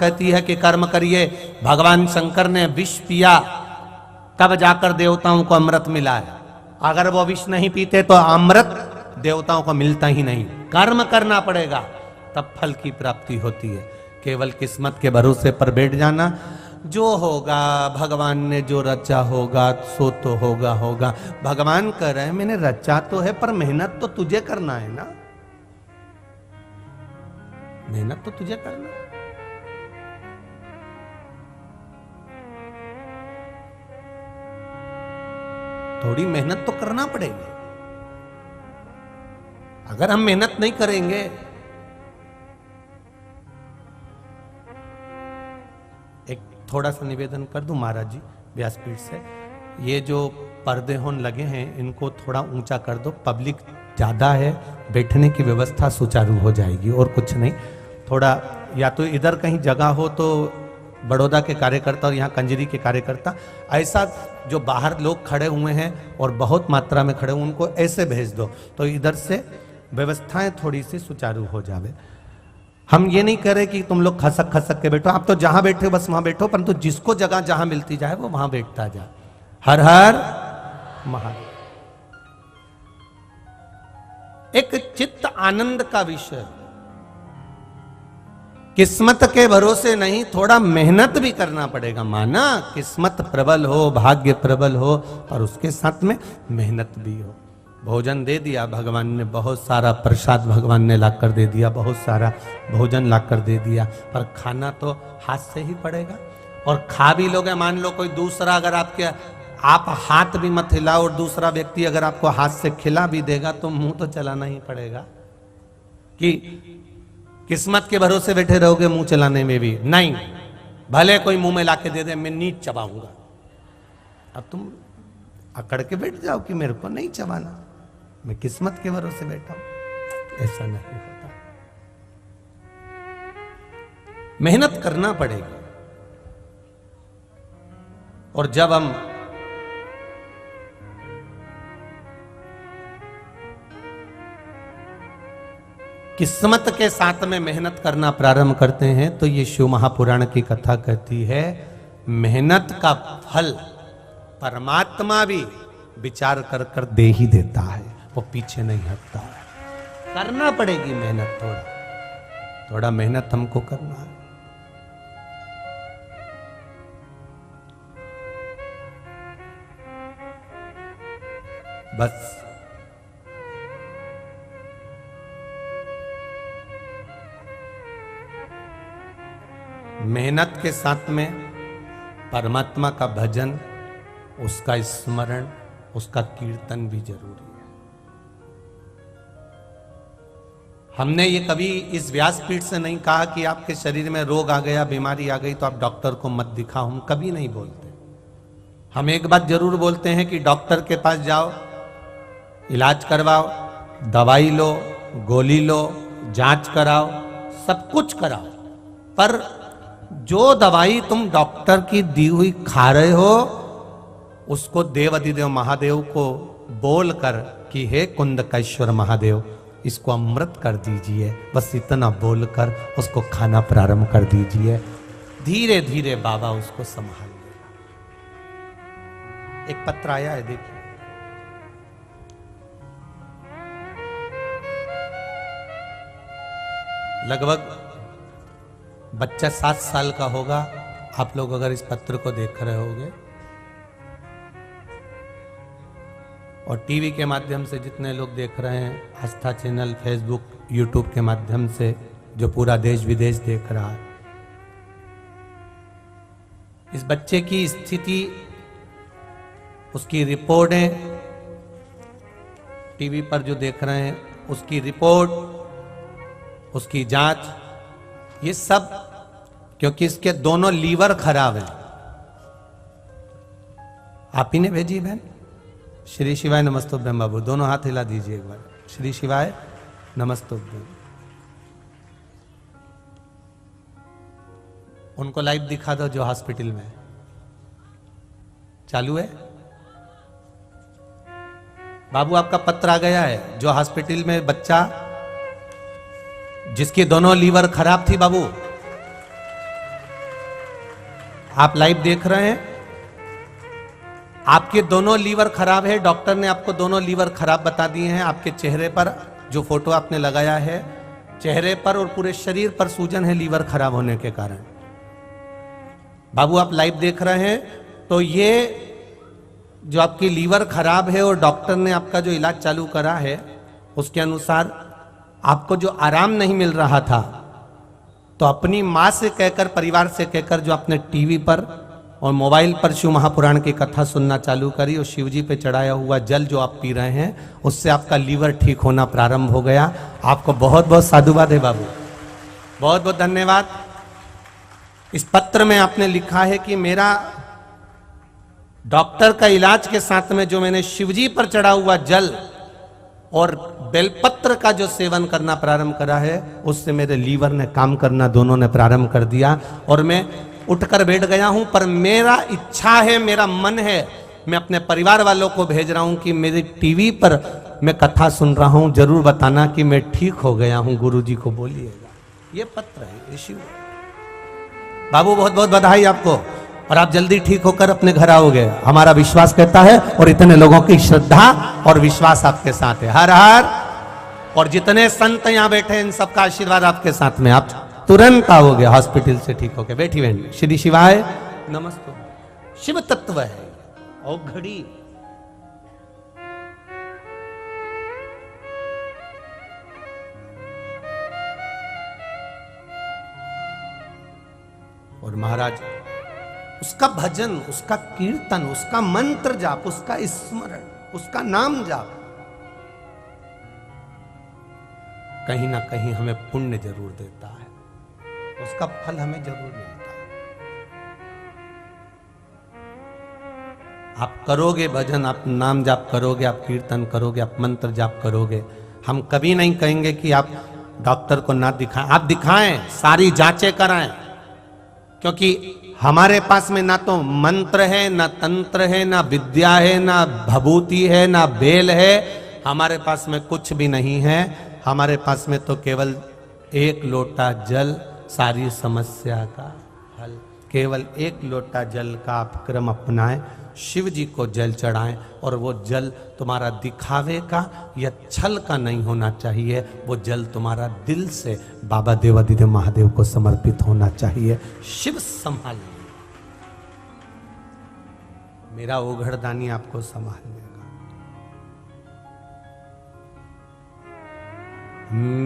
कहती है कि कर्म करिए। भगवान शंकर ने विष पिया, तब जाकर देवताओं को अमृत मिला है। अगर वो विष नहीं पीते तो अमृत देवताओं को मिलता ही नहीं। कर्म करना पड़ेगा तब फल की प्राप्ति होती है। केवल किस्मत के भरोसे पर बैठ जाना, जो होगा भगवान ने जो रचा होगा सो तो होगा होगा। भगवान कह रहे हैं मैंने रचा तो है पर मेहनत तो तुझे करना है ना, मेहनत तो तुझे करना है। थोड़ी मेहनत तो करना पड़ेगी। अगर हम मेहनत नहीं करेंगे, एक थोड़ा सा निवेदन कर दूं महाराज जी व्यासपीठ से, ये जो पर्दे होने लगे हैं इनको थोड़ा ऊंचा कर दो, पब्लिक ज्यादा है, बैठने की व्यवस्था सुचारू हो जाएगी और कुछ नहीं। थोड़ा या तो इधर कहीं जगह हो तो बड़ौदा के कार्यकर्ता और यहाँ कंजरी के कार्यकर्ता, ऐसा जो बाहर लोग खड़े हुए हैं और बहुत मात्रा में खड़े हुए उनको ऐसे भेज दो तो इधर से व्यवस्थाएं थोड़ी सी सुचारू हो जावे। हम ये नहीं कह रहे कि तुम लोग खसक खसक के बैठो, आप तो जहां बैठे बस वहां बैठो, परंतु जिसको जगह जहां मिलती जाए वो वहां बैठता जाए। हर हर महादेव। एक चित्त आनंद का विषय, किस्मत के भरोसे नहीं, थोड़ा मेहनत भी करना पड़ेगा। माना किस्मत प्रबल हो, भाग्य प्रबल हो, पर उसके साथ में मेहनत भी हो। भोजन दे दिया भगवान ने, बहुत सारा प्रसाद भगवान ने लाकर दे दिया, बहुत सारा भोजन लाकर दे दिया, पर खाना तो हाथ से ही पड़ेगा। और खा भी लोगे, मान लो कोई दूसरा अगर आप हाथ भी मत हिलाओ और दूसरा व्यक्ति अगर आपको हाथ से खिला भी देगा तो मुंह तो चलाना ही पड़ेगा। कि किस्मत के भरोसे बैठे रहोगे मुंह चलाने में भी नहीं, भले कोई मुंह में लाके दे दे मैं नीच चबाऊंगा, अब तुम अकड़ के बैठ जाओ कि मेरे को नहीं चबाना, मैं किस्मत के भरोसे बैठा हूं। ऐसा नहीं होता, मेहनत करना पड़ेगी। और जब हम किस्मत के साथ में मेहनत करना प्रारंभ करते हैं तो ये शिव महापुराण की कथा कहती है मेहनत का फल परमात्मा भी विचार कर कर दे ही देता है, वो पीछे नहीं हटता है। करना पड़ेगी मेहनत, थोड़ा थोड़ा मेहनत हमको करना है। बस मेहनत के साथ में परमात्मा का भजन, उसका स्मरण, उसका कीर्तन भी जरूरी है। हमने ये कभी इस व्यासपीठ से नहीं कहा कि आपके शरीर में रोग आ गया, बीमारी आ गई तो आप डॉक्टर को मत दिखाओ, हम कभी नहीं बोलते। हम एक बात जरूर बोलते हैं कि डॉक्टर के पास जाओ, इलाज करवाओ, दवाई लो, गोली लो, जांच कराओ, सब कुछ कराओ, पर जो दवाई तुम डॉक्टर की दी हुई खा रहे हो उसको देव अधिदेव महादेव को बोलकर कि हे कुंदकेश्वर महादेव इसको अमृत कर दीजिए, बस इतना बोलकर उसको खाना प्रारंभ कर दीजिए। धीरे धीरे बाबा उसको संभाल लेगा। एक पत्र आया है, देखिए। लगभग बच्चा 7 साल का होगा, आप लोग अगर इस पत्र को देख रहे होंगे, और टीवी के माध्यम से जितने लोग देख रहे हैं, आस्था चैनल, फेसबुक, यूट्यूब के माध्यम से जो पूरा देश विदेश देख रहा है, इस बच्चे की स्थिति, उसकी रिपोर्टें टीवी पर जो देख रहे हैं, उसकी रिपोर्ट, उसकी जांच, ये सब क्योंकि इसके दोनों लीवर खराब हैं। आप ही ने भेजी बहन? श्री शिवाय नमस्तुभ्यम बाबू, दोनों हाथ हिला दीजिए एक बार। श्री शिवाय नमस्तुभ्यम। उनको लाइव दिखा दो जो हॉस्पिटल में चालू है। बाबू आपका पत्र आ गया है, जो हॉस्पिटल में बच्चा जिसकी दोनों लीवर खराब थी, बाबू आप लाइव देख रहे हैं, आपके दोनों लीवर खराब है, डॉक्टर ने आपको दोनों लीवर खराब बता दिए हैं। आपके चेहरे पर जो फोटो आपने लगाया है, चेहरे पर और पूरे शरीर पर सूजन है लीवर खराब होने के कारण। बाबू आप लाइव देख रहे हैं, तो ये जो आपकी लीवर खराब है और डॉक्टर ने आपका जो इलाज चालू करा है उसके अनुसार आपको जो आराम नहीं मिल रहा था, तो अपनी माँ से कहकर, परिवार से कहकर, जो आपने टीवी पर और मोबाइल पर शिव महापुराण की कथा सुनना चालू करी और शिव जी पे चढ़ाया हुआ जल जो आप पी रहे हैं, उससे आपका लीवर ठीक होना प्रारंभ हो गया। आपको बहुत बहुत साधुवाद है बाबू, बहुत बहुत धन्यवाद। इस पत्र में आपने लिखा है कि मेरा डॉक्टर का इलाज के साथ में जो मैंने शिवजी पर चढ़ा हुआ जल और बेलपत्र का जो सेवन करना प्रारंभ करा है, उससे मेरे लीवर ने काम करना दोनों ने प्रारंभ कर दिया और मैं उठकर बैठ गया हूं। पर मेरा इच्छा है, मेरा मन है, मैं अपने परिवार वालों को भेज रहा हूं कि मेरी टीवी पर मैं कथा सुन रहा हूं, जरूर बताना कि मैं ठीक हो गया हूं, गुरुजी को बोलिएगा। ये पत्र है, ये शिव। बाबू बहुत बहुत बधाई आपको, और आप जल्दी ठीक होकर अपने घर आओगे, हमारा विश्वास कहता है, और इतने लोगों की श्रद्धा और विश्वास आपके साथ है। हर हर। और जितने संत यहाँ बैठे हैं, इन सबका आशीर्वाद आपके साथ में, आप तुरंत आओगे हॉस्पिटल से ठीक होके। बैठी बहन, श्री शिवाय नमस्ते। शिव तत्व है और घड़ी और महाराज उसका भजन, उसका कीर्तन, उसका मंत्र जाप, उसका स्मरण, उसका नाम जाप कहीं ना कहीं हमें पुण्य जरूर देता है, उसका फल हमें जरूर मिलता है। आप करोगे भजन, आप नाम जाप करोगे, आप कीर्तन करोगे, आप मंत्र जाप करोगे, हम कभी नहीं कहेंगे कि आप डॉक्टर को ना दिखाएं। आप दिखाएं, सारी जांचें कराएं, क्योंकि हमारे पास में ना तो मंत्र है, ना तंत्र है, ना विद्या है, ना भभूति है, ना बेल है, हमारे पास में कुछ भी नहीं है। हमारे पास में तो केवल एक लोटा जल सारी समस्या का हल। केवल एक लोटा जल का आप क्रम अपनाएं, शिव जी को जल चढ़ाएं, और वो जल तुम्हारा दिखावे का या छल का नहीं होना चाहिए, वो जल तुम्हारा दिल से बाबा देवादिदेव महादेव को समर्पित होना चाहिए। शिव संभाल, मेरा ओघड़दानी आपको संभाल लेगा।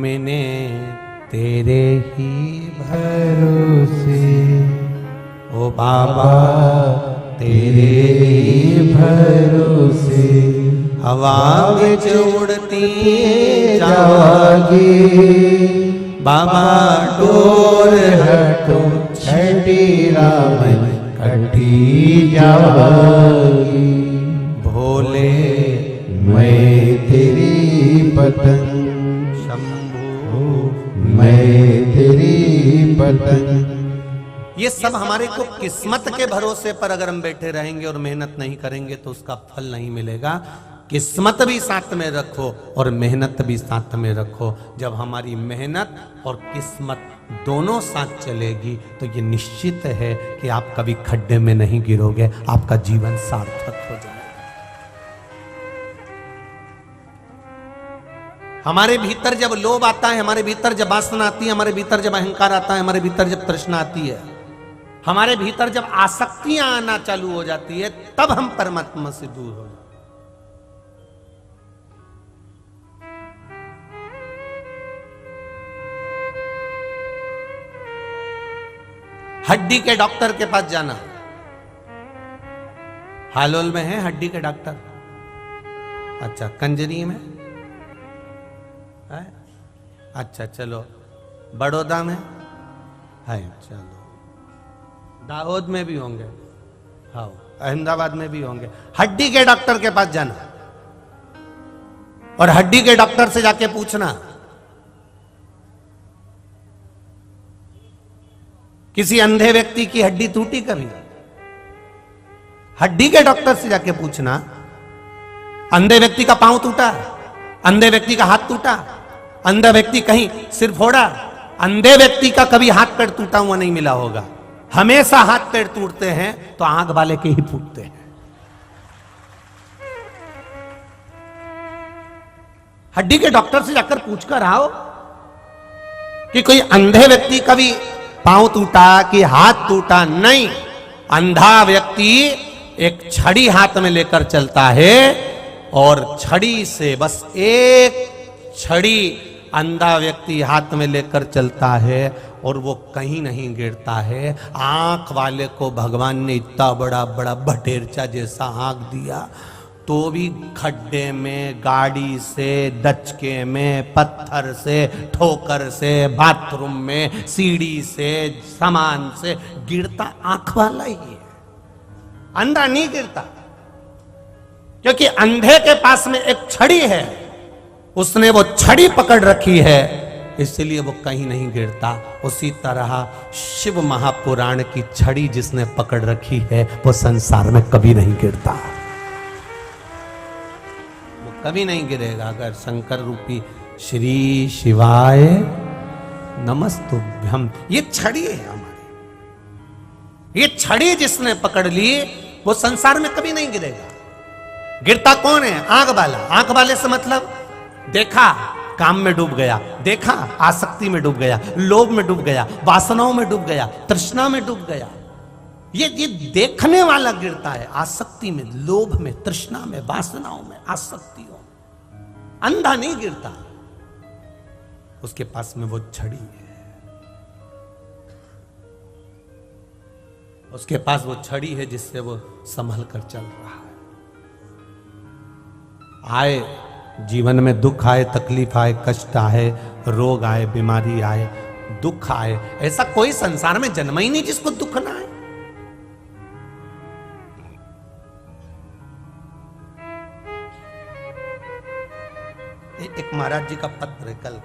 मैंने तेरे ही भरोसे, ओ बाबा तेरे ही भरोसे, हवा विच उड़ती जावागी, बाबा डोर हटो छठी राम कटी जावागी, भोले मैं तेरी पतंग, मैं तेरी पतंग। ये सब हमारे को किस्मत के भरोसे पर अगर हम बैठे रहेंगे और मेहनत नहीं करेंगे तो उसका फल नहीं मिलेगा। किस्मत भी साथ में रखो और मेहनत भी साथ में रखो। जब हमारी मेहनत और किस्मत दोनों साथ चलेगी तो ये निश्चित है कि आप कभी खड्डे में नहीं गिरोगे, आपका जीवन सार्थक हो जाएगा। हमारे भीतर जब लोभ आता है, हमारे भीतर जब वासना आती है, हमारे भीतर जब अहंकार आता है, हमारे भीतर जब तृष्णा आती है, हमारे भीतर जब आसक्तियां आना चालू हो जाती है, तब हम परमात्मा से दूर हो जाते। हड्डी के डॉक्टर के पास जाना, हालोल में है हड्डी के डॉक्टर, अच्छा कंजरी में है, अच्छा चलो बड़ौदा में है, चलो दाहोद में भी होंगे, हाँ अहमदाबाद में भी होंगे। हड्डी के डॉक्टर के पास जाना और हड्डी के डॉक्टर से जाके पूछना, किसी अंधे व्यक्ति की हड्डी टूटी कभी? हड्डी के डॉक्टर से जाके पूछना, अंधे व्यक्ति का पांव टूटा, अंधे व्यक्ति का हाथ टूटा, अंधा व्यक्ति कहीं सिर फोड़ा, अंधे व्यक्ति का कभी हाथ पैर टूटा हुआ नहीं मिला होगा। हमेशा हाथ पैर टूटते हैं तो आंख वाले के ही फूटते हैं। हड्डी के डॉक्टर से जाकर पूछ कर आओ कि कोई अंधे व्यक्ति का भी पांव टूटा कि हाथ टूटा, नहीं। अंधा व्यक्ति एक छड़ी हाथ में लेकर चलता है और छड़ी से, बस एक छड़ी अंधा व्यक्ति हाथ में लेकर चलता है और वो कहीं नहीं गिरता है। आंख वाले को भगवान ने इतना बड़ा बड़ा भटेरचा जैसा आंख दिया तो भी खड्डे में, गाड़ी से, दचके में, पत्थर से, ठोकर से, बाथरूम में, सीढ़ी से, सामान से गिरता आंख वाला ही है, अंधा नहीं गिरता। क्योंकि अंधे के पास में एक छड़ी है, उसने वो छड़ी पकड़ रखी है, इसलिए वो कहीं नहीं गिरता। उसी तरह शिव महापुराण की छड़ी जिसने पकड़ रखी है वो संसार में कभी नहीं गिरता, वो कभी नहीं गिरेगा। अगर शंकर रूपी श्री शिवाय नमस्तुभ्यम, ये छड़ी है हमारी, ये छड़ी जिसने पकड़ ली वो संसार में कभी नहीं गिरेगा। गिरता कौन है? आंख वाला। आंख वाले से मतलब देखा काम में डूब गया, देखा आसक्ति में डूब गया, लोभ में डूब गया, वासनाओं में डूब गया, तृष्णा में डूब गया। ये देखने वाला गिरता है आसक्ति में, लोभ में, तृष्णा में, वासनाओं में, आसक्तियों में। अंधा नहीं गिरता, उसके पास में वो छड़ी है, उसके पास वो छड़ी है जिससे वो संभल कर चल रहा है। आए जीवन में दुख आए, तकलीफ आए, कष्ट आए, रोग आए, बीमारी आए, दुख आए, ऐसा कोई संसार में जन्मा ही नहीं जिसको दुख ना आए। एक महाराज जी का पत्र है कल,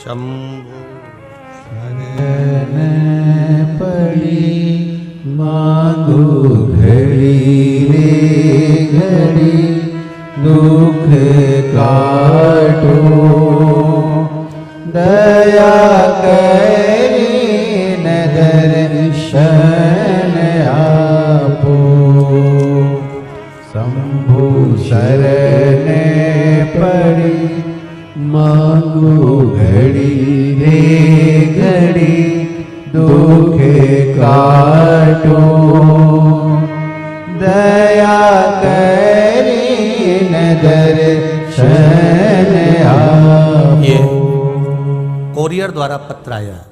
शंभु शरण पड़ी मांगो घड़ी रे घड़ी, दुख काटो दया करी न दर्शन आपो। शंभु शरण पड़ी मांगो घड़ी रे घड़ी, दुख काटो दया करी न दर्शन आपो। ये कोरियर द्वारा पत्र आया।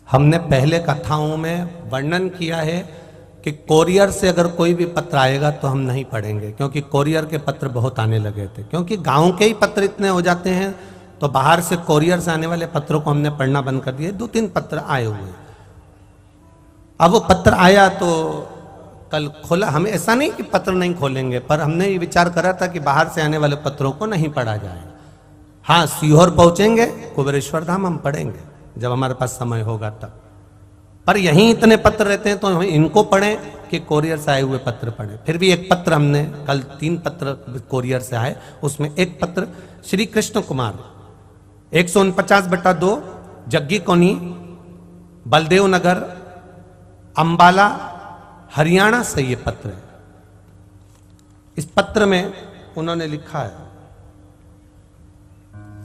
हमने पहले कथाओं में वर्णन किया है कि कोरियर से अगर कोई भी पत्र आएगा तो हम नहीं पढ़ेंगे, क्योंकि कोरियर के पत्र बहुत आने लगे थे। क्योंकि गांव के ही पत्र इतने हो जाते हैं तो बाहर से कोरियर से आने वाले पत्रों को हमने पढ़ना बंद कर दिया। 2-3 पत्र आए हुए हैं। अब वो पत्र आया तो कल खोला। हम ऐसा नहीं कि पत्र नहीं खोलेंगे, पर हमने ये विचार करा था कि बाहर से आने वाले पत्रों को नहीं पढ़ा जाए। हाँ, सीहोर पहुंचेंगे, कुबेरेश्वर धाम हम पढ़ेंगे जब हमारे पास समय होगा तब। पर यहीं इतने पत्र रहते हैं तो हम इनको पढ़ें कि कोरियर से आए हुए पत्र पढ़ें। फिर भी एक पत्र हमने कल 3 पत्र कोरियर से आए, उसमें एक पत्र श्री कृष्ण कुमार 149/2 जग्गी कोनी, बलदेव नगर, अंबाला, हरियाणा से ये पत्र है। इस पत्र में उन्होंने लिखा है,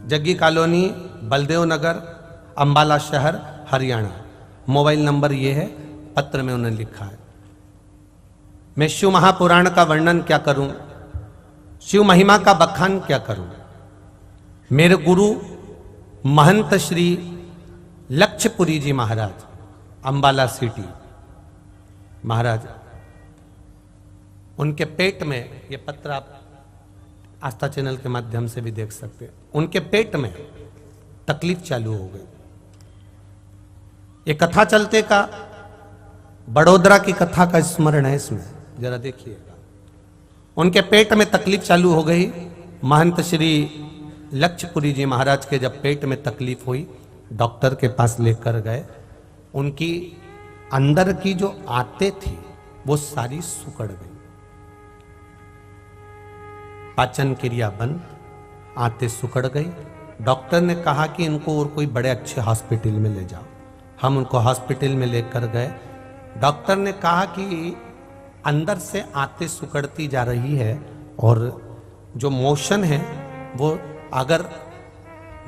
जग्गी कॉलोनी, बलदेव नगर, अंबाला शहर, हरियाणा। मोबाइल नंबर ये है। पत्र में उन्होंने लिखा है, मैं शिव महापुराण का वर्णन क्या करूं, शिव महिमा का बखान क्या करूं। मेरे गुरु महंत श्री लक्ष्यपुरी जी महाराज, अंबाला सिटी महाराज, उनके पेट में, ये पत्र आप आस्था चैनल के माध्यम से भी देख सकते हैं, उनके पेट में तकलीफ चालू हो गई। ये कथा चलते का बड़ोदरा की कथा का स्मरण है इसमें। जरा देखिएगा। उनके पेट में तकलीफ चालू हो गई। महंत श्री लक्ष्यपुरी जी महाराज के जब पेट में तकलीफ हुई, डॉक्टर के पास लेकर गए। उनकी अंदर की जो आंतें थी वो सारी सुकड़ गई, पाचन क्रिया बंद, आंतें सुकड़ गई। डॉक्टर ने कहा कि इनको और कोई बड़े अच्छे हॉस्पिटल में ले जाओ। हम उनको हॉस्पिटल में लेकर गए। डॉक्टर ने कहा कि अंदर से आंतें सुकड़ती जा रही है और जो मोशन है वो अगर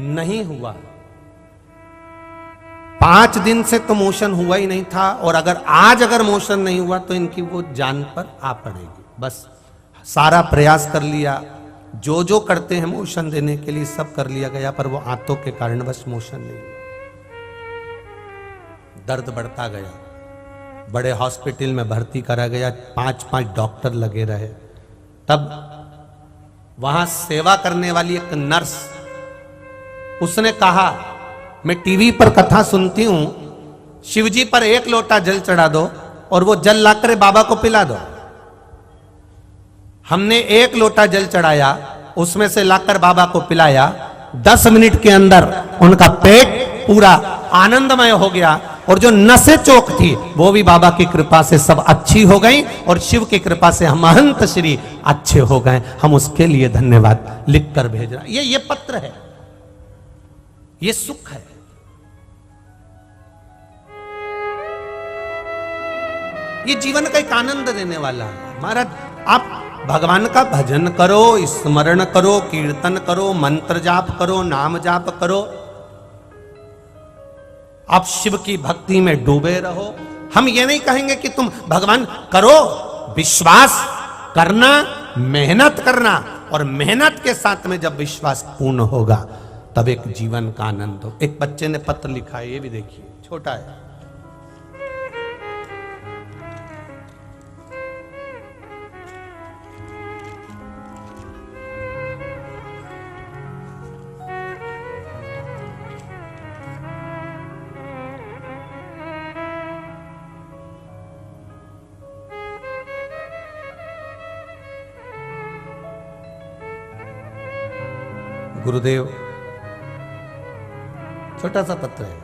नहीं हुआ, 5 दिन से तो मोशन हुआ ही नहीं था, और अगर मोशन नहीं हुआ तो इनकी वो जान पर आ पड़ेगी। बस सारा प्रयास कर लिया, जो करते हैं मोशन देने के लिए सब कर लिया गया, पर वो आंतों के कारण बस मोशन नहीं हुआ। दर्द बढ़ता गया, बड़े हॉस्पिटल में भर्ती करा गया, 5 डॉक्टर लगे रहे। तब वहां सेवा करने वाली एक नर्स, उसने कहा मैं टीवी पर कथा सुनती हूं, शिवजी पर 1 लोटा जल चढ़ा दो और वो जल लाकर बाबा को पिला दो। हमने 1 लोटा जल चढ़ाया, उसमें से लाकर बाबा को पिलाया। 10 मिनट के अंदर उनका पेट पूरा आनंदमय हो गया और जो नसें चौक थी वो भी बाबा की कृपा से सब अच्छी हो गई और शिव की कृपा से हम महंत श्री अच्छे हो गए। हम उसके लिए धन्यवाद लिखकर भेज रहे हैं। ये पत्र है, ये सुख है। ये जीवन का एक आनंद देने वाला है। महाराज, आप भगवान का भजन करो, स्मरण करो, कीर्तन करो, मंत्र जाप करो, नाम जाप करो, आप शिव की भक्ति में डूबे रहो। हम ये नहीं कहेंगे कि तुम भगवान करो, विश्वास करना, मेहनत करना, और मेहनत के साथ में जब विश्वास पूर्ण होगा तब एक जीवन का आनंद हो। एक बच्चे ने पत्र लिखा है, ये भी देखिए, छोटा है। गुरुदेव, छोटा सा पत्र है।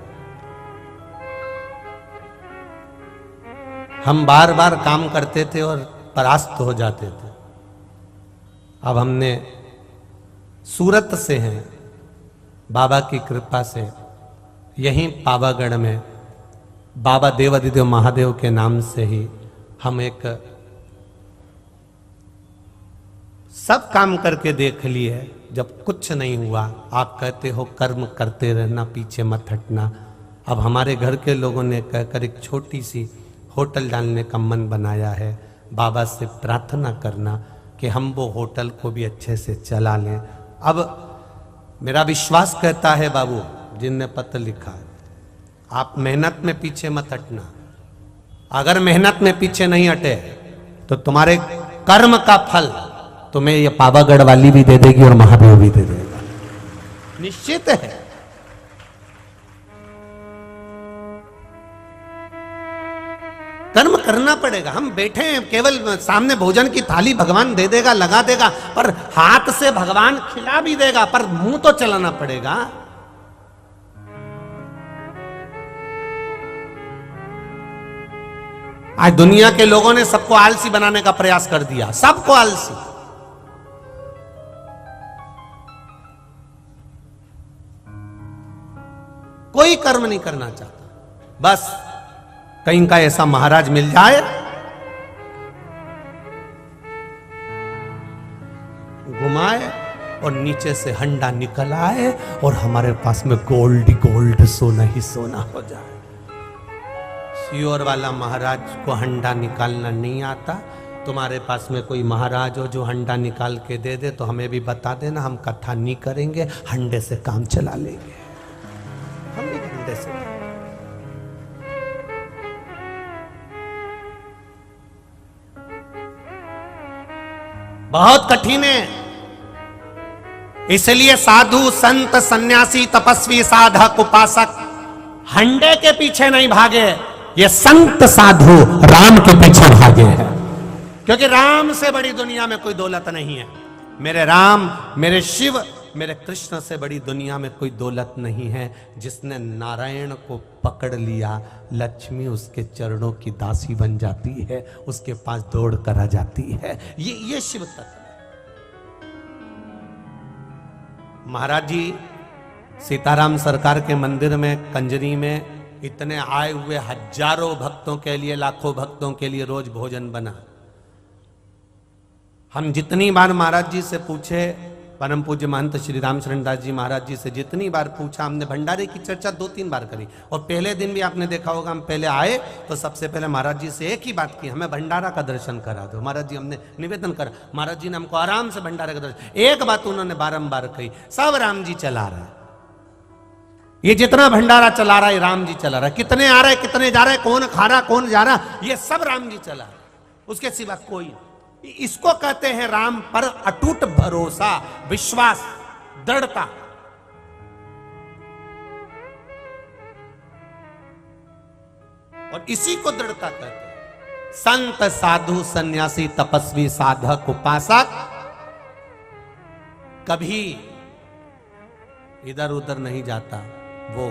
हम बार बार काम करते थे और परास्त हो जाते थे। अब हमने सूरत से हैं, बाबा की कृपा से यहीं पावागढ़ में बाबा देवाधिदेव महादेव के नाम से ही हम एक सब काम करके देख लिए। जब कुछ नहीं हुआ, आप कहते हो कर्म करते रहना, पीछे मत हटना। अब हमारे घर के लोगों ने कहकर एक छोटी सी होटल डालने का मन बनाया है। बाबा से प्रार्थना करना कि हम वो होटल को भी अच्छे से चला लें। अब मेरा विश्वास कहता है बाबू जिनने पत्र लिखा है, आप मेहनत में पीछे मत हटना। अगर मेहनत में पीछे नहीं हटे तो तुम्हारे कर्म का फल तुम्हें ये पावागढ़ वाली भी दे देगी और महादेव भी दे देगा, निश्चित है। कर्म करना पड़ेगा। हम बैठे हैं, केवल सामने भोजन की थाली भगवान दे देगा, लगा देगा, पर हाथ से भगवान खिला भी देगा, पर मुंह तो चलाना पड़ेगा। आज दुनिया के लोगों ने सबको आलसी बनाने का प्रयास कर दिया, सबको आलसी। कोई कर्म नहीं करना चाहता, बस कहीं का ऐसा महाराज मिल जाए, घुमाए और नीचे से हंडा निकल आए और हमारे पास में गोल्ड गोल्ड, सोना ही सोना हो जाए। श्योर वाला महाराज को हंडा निकालना नहीं आता। तुम्हारे पास में कोई महाराज हो जो हंडा निकाल के दे दे तो हमें भी बता देना, हम कथा नहीं करेंगे, हंडे से काम चला लेंगे। हम भी हंडे से। बहुत कठिन है, इसलिए साधु संत सन्यासी तपस्वी साधक उपासक हंडे के पीछे नहीं भागे, ये संत साधु राम के पीछे भागे हैं। क्योंकि राम से बड़ी दुनिया में कोई दौलत नहीं है। मेरे राम, मेरे शिव, मेरे कृष्ण से बड़ी दुनिया में कोई दौलत नहीं है। जिसने नारायण को पकड़ लिया, लक्ष्मी उसके चरणों की दासी बन जाती है, उसके पास दौड़ कर आ जाती है। ये शिव तत्व है। महाराज जी सीताराम सरकार के मंदिर में कंजरी में इतने आए हुए हजारों भक्तों के लिए, लाखों भक्तों के लिए रोज भोजन बना। हम जितनी बार महाराज जी से पूछे, परम पूज्य महंत श्री राम शरण दास जी महाराज जी से जितनी बार पूछा, हमने भंडारे की चर्चा 2-3 बार करी। और पहले दिन भी आपने देखा होगा, हम पहले आए तो सबसे पहले महाराज जी से एक ही बात की, हमें भंडारा का दर्शन करा दो। महाराज जी हमने निवेदन करा, महाराज जी ने हमको आराम से भंडारे का दर्शन। एक बात उन्होंने बारंबार कही, सब राम जी चला रहा है, ये जितना भंडारा चला रहा है राम जी चला रहा है। कितने आ रहे, कितने जा रहे, कौन खा रहा, कौन जा रहा, ये सब राम जी चला रहा है, उसके सिवा कोई नहीं। इसको कहते हैं राम पर अटूट भरोसा, विश्वास, दृढ़ता। और इसी को दृढ़ता कहते हैं। संत, साधु, सन्यासी, तपस्वी, साधक, उपासक कभी इधर उधर नहीं जाता, वो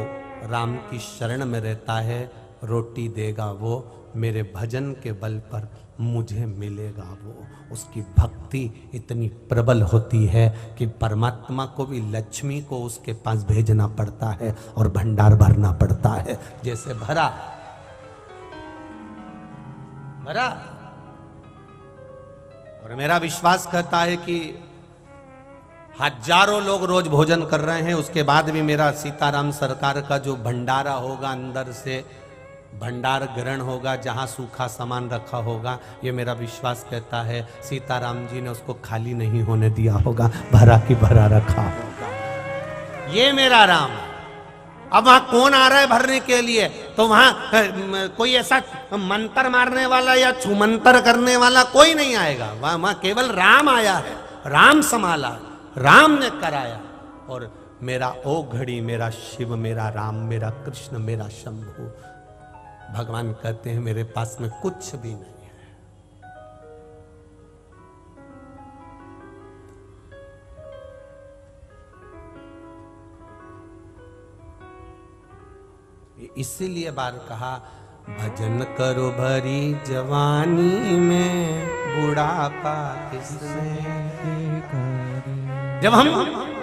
राम की शरण में रहता है। रोटी देगा वो, मेरे भजन के बल पर मुझे मिलेगा वो। उसकी भक्ति इतनी प्रबल होती है कि परमात्मा को भी लक्ष्मी को उसके पास भेजना पड़ता है और भंडार भरना पड़ता है। जैसे भरा और मेरा विश्वास कहता है कि हजारों लोग रोज भोजन कर रहे हैं, उसके बाद भी मेरा सीताराम सरकार का जो भंडारा होगा, अंदर से भंडार ग्रहण होगा, जहां सूखा सामान रखा होगा, ये मेरा विश्वास कहता है सीताराम जी ने उसको खाली नहीं होने दिया होगा, भरा की भरा रखा होगा। ये मेरा राम है। अब वहां कौन आ रहा है भरने के लिए, तो वहां कोई ऐसा मंत्र मारने वाला या छुमंतर करने वाला कोई नहीं आएगा। वहां केवल राम आया है, राम संभाला, राम ने कराया। और मेरा ओ घड़ी, मेरा शिव, मेरा राम, मेरा कृष्ण, मेरा शंभु, भगवान कहते हैं मेरे पास में कुछ भी नहीं है। इसीलिए बार कहा, भजन करो भरी जवानी में, बुढ़ापा किसने। जब हम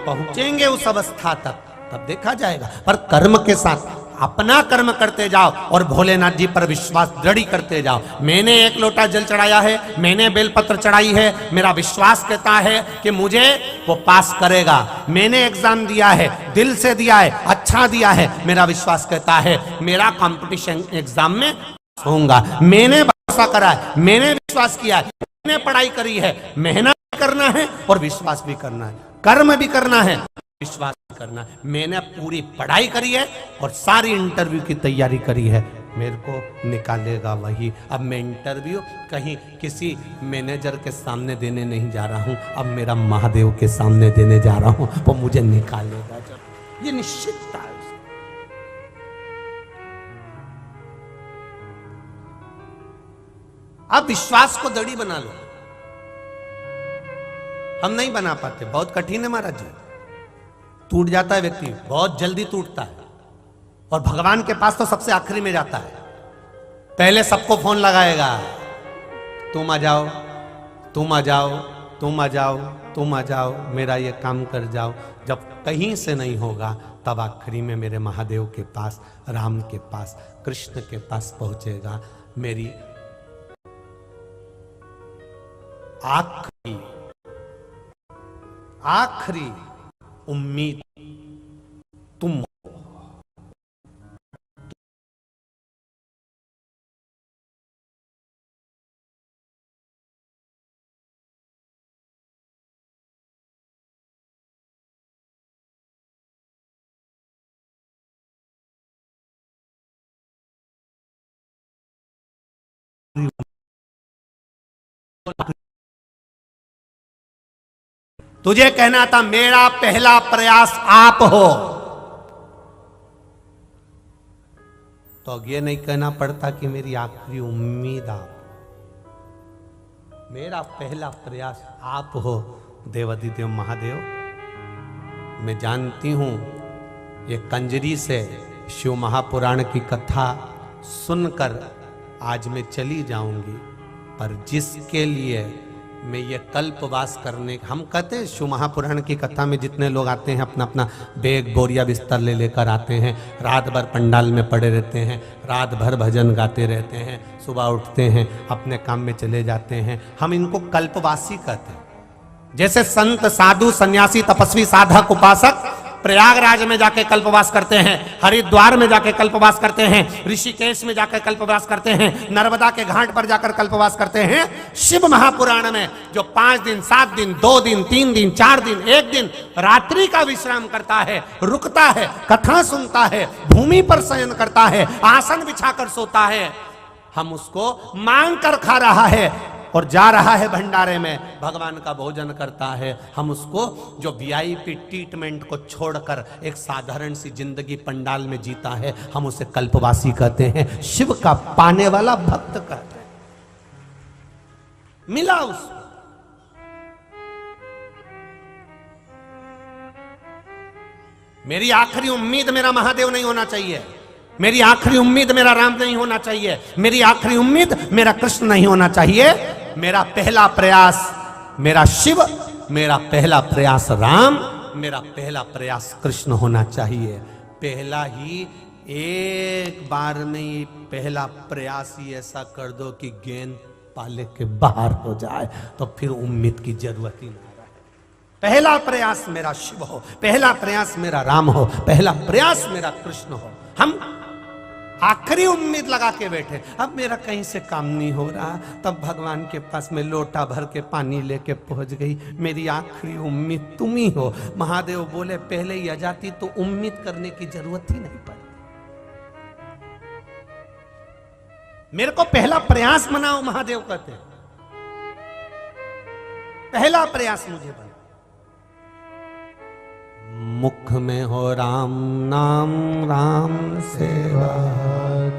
पहुंचेंगे उस अवस्था तक, तब देखा जाएगा। पर कर्म के साथ अपना कर्म करते जाओ और भोलेनाथ जी पर विश्वास दृढ़ करते जाओ। मैंने 1 लोटा जल चढ़ाया है, मैंने बेलपत्र चढ़ाई है, मेरा विश्वास कहता है कि मुझे वो पास करेगा। मैंने एग्जाम दिया है, दिल से दिया है, अच्छा दिया है, मेरा विश्वास कहता है मेरा कंपटीशन एग्जाम में पास होऊंगा। मैंने भरोसा करा है, मैंने विश्वास किया है, मैंने पढ़ाई करी है, मेहनत भी करना है और विश्वास भी करना है, कर्म भी करना है, विश्वास करना। मैंने पूरी पढ़ाई करी है और सारी इंटरव्यू की तैयारी करी है, मेरे को निकालेगा वही। अब मैं इंटरव्यू कहीं किसी मैनेजर के सामने देने नहीं जा रहा हूं, अब मेरा महादेव के सामने देने जा रहा हूं, वो मुझे निकालेगा जब। ये निश्चितता है। अब विश्वास को दड़ी बना लो। हम नहीं बना पाते, बहुत कठिन है महाराज जी। टूट जाता है व्यक्ति, बहुत जल्दी टूटता है, और भगवान के पास तो सबसे आखिरी में जाता है। पहले सबको फोन लगाएगा, तुम आ जाओ, तुम आ जाओ, तुम आ जाओ, तुम आ जाओ, मेरा ये काम कर जाओ। जब कहीं से नहीं होगा, तब आखिरी में मेरे महादेव के पास, राम के पास, कृष्ण के पास पहुंचेगा। मेरी आखिरी उम्मीद तुम हो। तुझे कहना था मेरा पहला प्रयास आप हो, तो ये नहीं कहना पड़ता कि मेरी आखिरी उम्मीद आप। मेरा पहला प्रयास आप हो देवाधिदेव महादेव। मैं जानती हूं ये कंजरी से शिव महापुराण की कथा सुनकर आज मैं चली जाऊंगी, पर जिसके लिए मैं ये कल्पवास करने, हम कहते हैं शिव महापुराण की कथा में जितने लोग आते हैं अपना अपना बैग बोरिया बिस्तर ले लेकर आते हैं, रात भर पंडाल में पड़े रहते हैं, रात भर भजन गाते रहते हैं, सुबह उठते हैं अपने काम में चले जाते हैं। हम इनको कल्पवासी कहते हैं। जैसे संत साधु सन्यासी तपस्वी साधक उपासक प्रयागराज में जाके कल्पवास करते हैं, हरिद्वार में जाके कल्पवास करते हैं, ऋषिकेश में जाकर कल्पवास करते हैं, नर्मदा के घाट पर जाकर कल्पवास करते हैं। शिव महापुराण में जो 5 दिन 7 दिन 2 दिन 3 दिन 4 दिन 1 दिन रात्रि का विश्राम करता है, रुकता है, कथा सुनता है, भूमि पर शयन करता है, आसन बिछाकर सोता है, हम उसको मांग कर खा रहा है और जा रहा है भंडारे में भगवान का भोजन करता है। हम उसको जो वीआईपी ट्रीटमेंट को छोड़कर एक साधारण सी जिंदगी पंडाल में जीता है, हम उसे कल्पवासी कहते हैं, शिव का पाने वाला भक्त कहते हैं। मिला उसको। मेरी आखिरी उम्मीद मेरा महादेव नहीं होना चाहिए, मेरी आखिरी उम्मीद मेरा राम नहीं होना चाहिए, मेरी आखिरी उम्मीद मेरा कृष्ण नहीं होना चाहिए। मेरा पहला प्रयास मेरा शिव, मेरा पहला प्रयास राम, मेरा पहला प्रयास कृष्ण होना चाहिए। पहला ही एक बार में ही पहला प्रयास ही ऐसा कर दो कि गेंद पाले के बाहर हो जाए, तो फिर उम्मीद की जरूरत ही नहीं रहे। पहला प्रयास मेरा शिव हो, पहला प्रयास मेरा राम हो, पहला प्रयास मेरा कृष्ण हो। हम आखिरी उम्मीद लगा के बैठे, अब मेरा कहीं से काम नहीं हो रहा, तब भगवान के पास में लोटा भर के पानी लेके पहुंच गई, मेरी आखिरी उम्मीद तुम ही हो। महादेव बोले पहले ही आ जाती तो उम्मीद करने की जरूरत ही नहीं पड़ी। मेरे को पहला प्रयास मनाओ, महादेव कहते हैं, पहला प्रयास मुझे बना। मुख में हो राम नाम, राम सेवा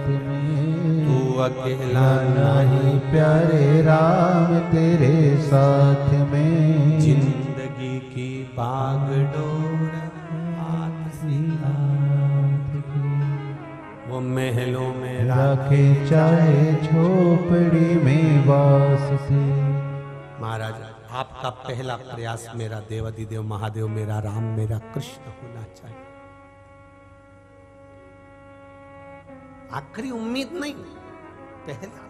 तू अकेला नहीं, प्यारे राम तेरे साथ में, जिंदगी की बागडोर हाथ से वो महलों में रखे चाहे झोपड़ी में वास से। महाराज आपका पहला प्रयास मेरा देवाधिदेव महादेव, मेरा राम, मेरा कृष्ण होना चाहिए। आखिरी उम्मीद नहीं, पहला।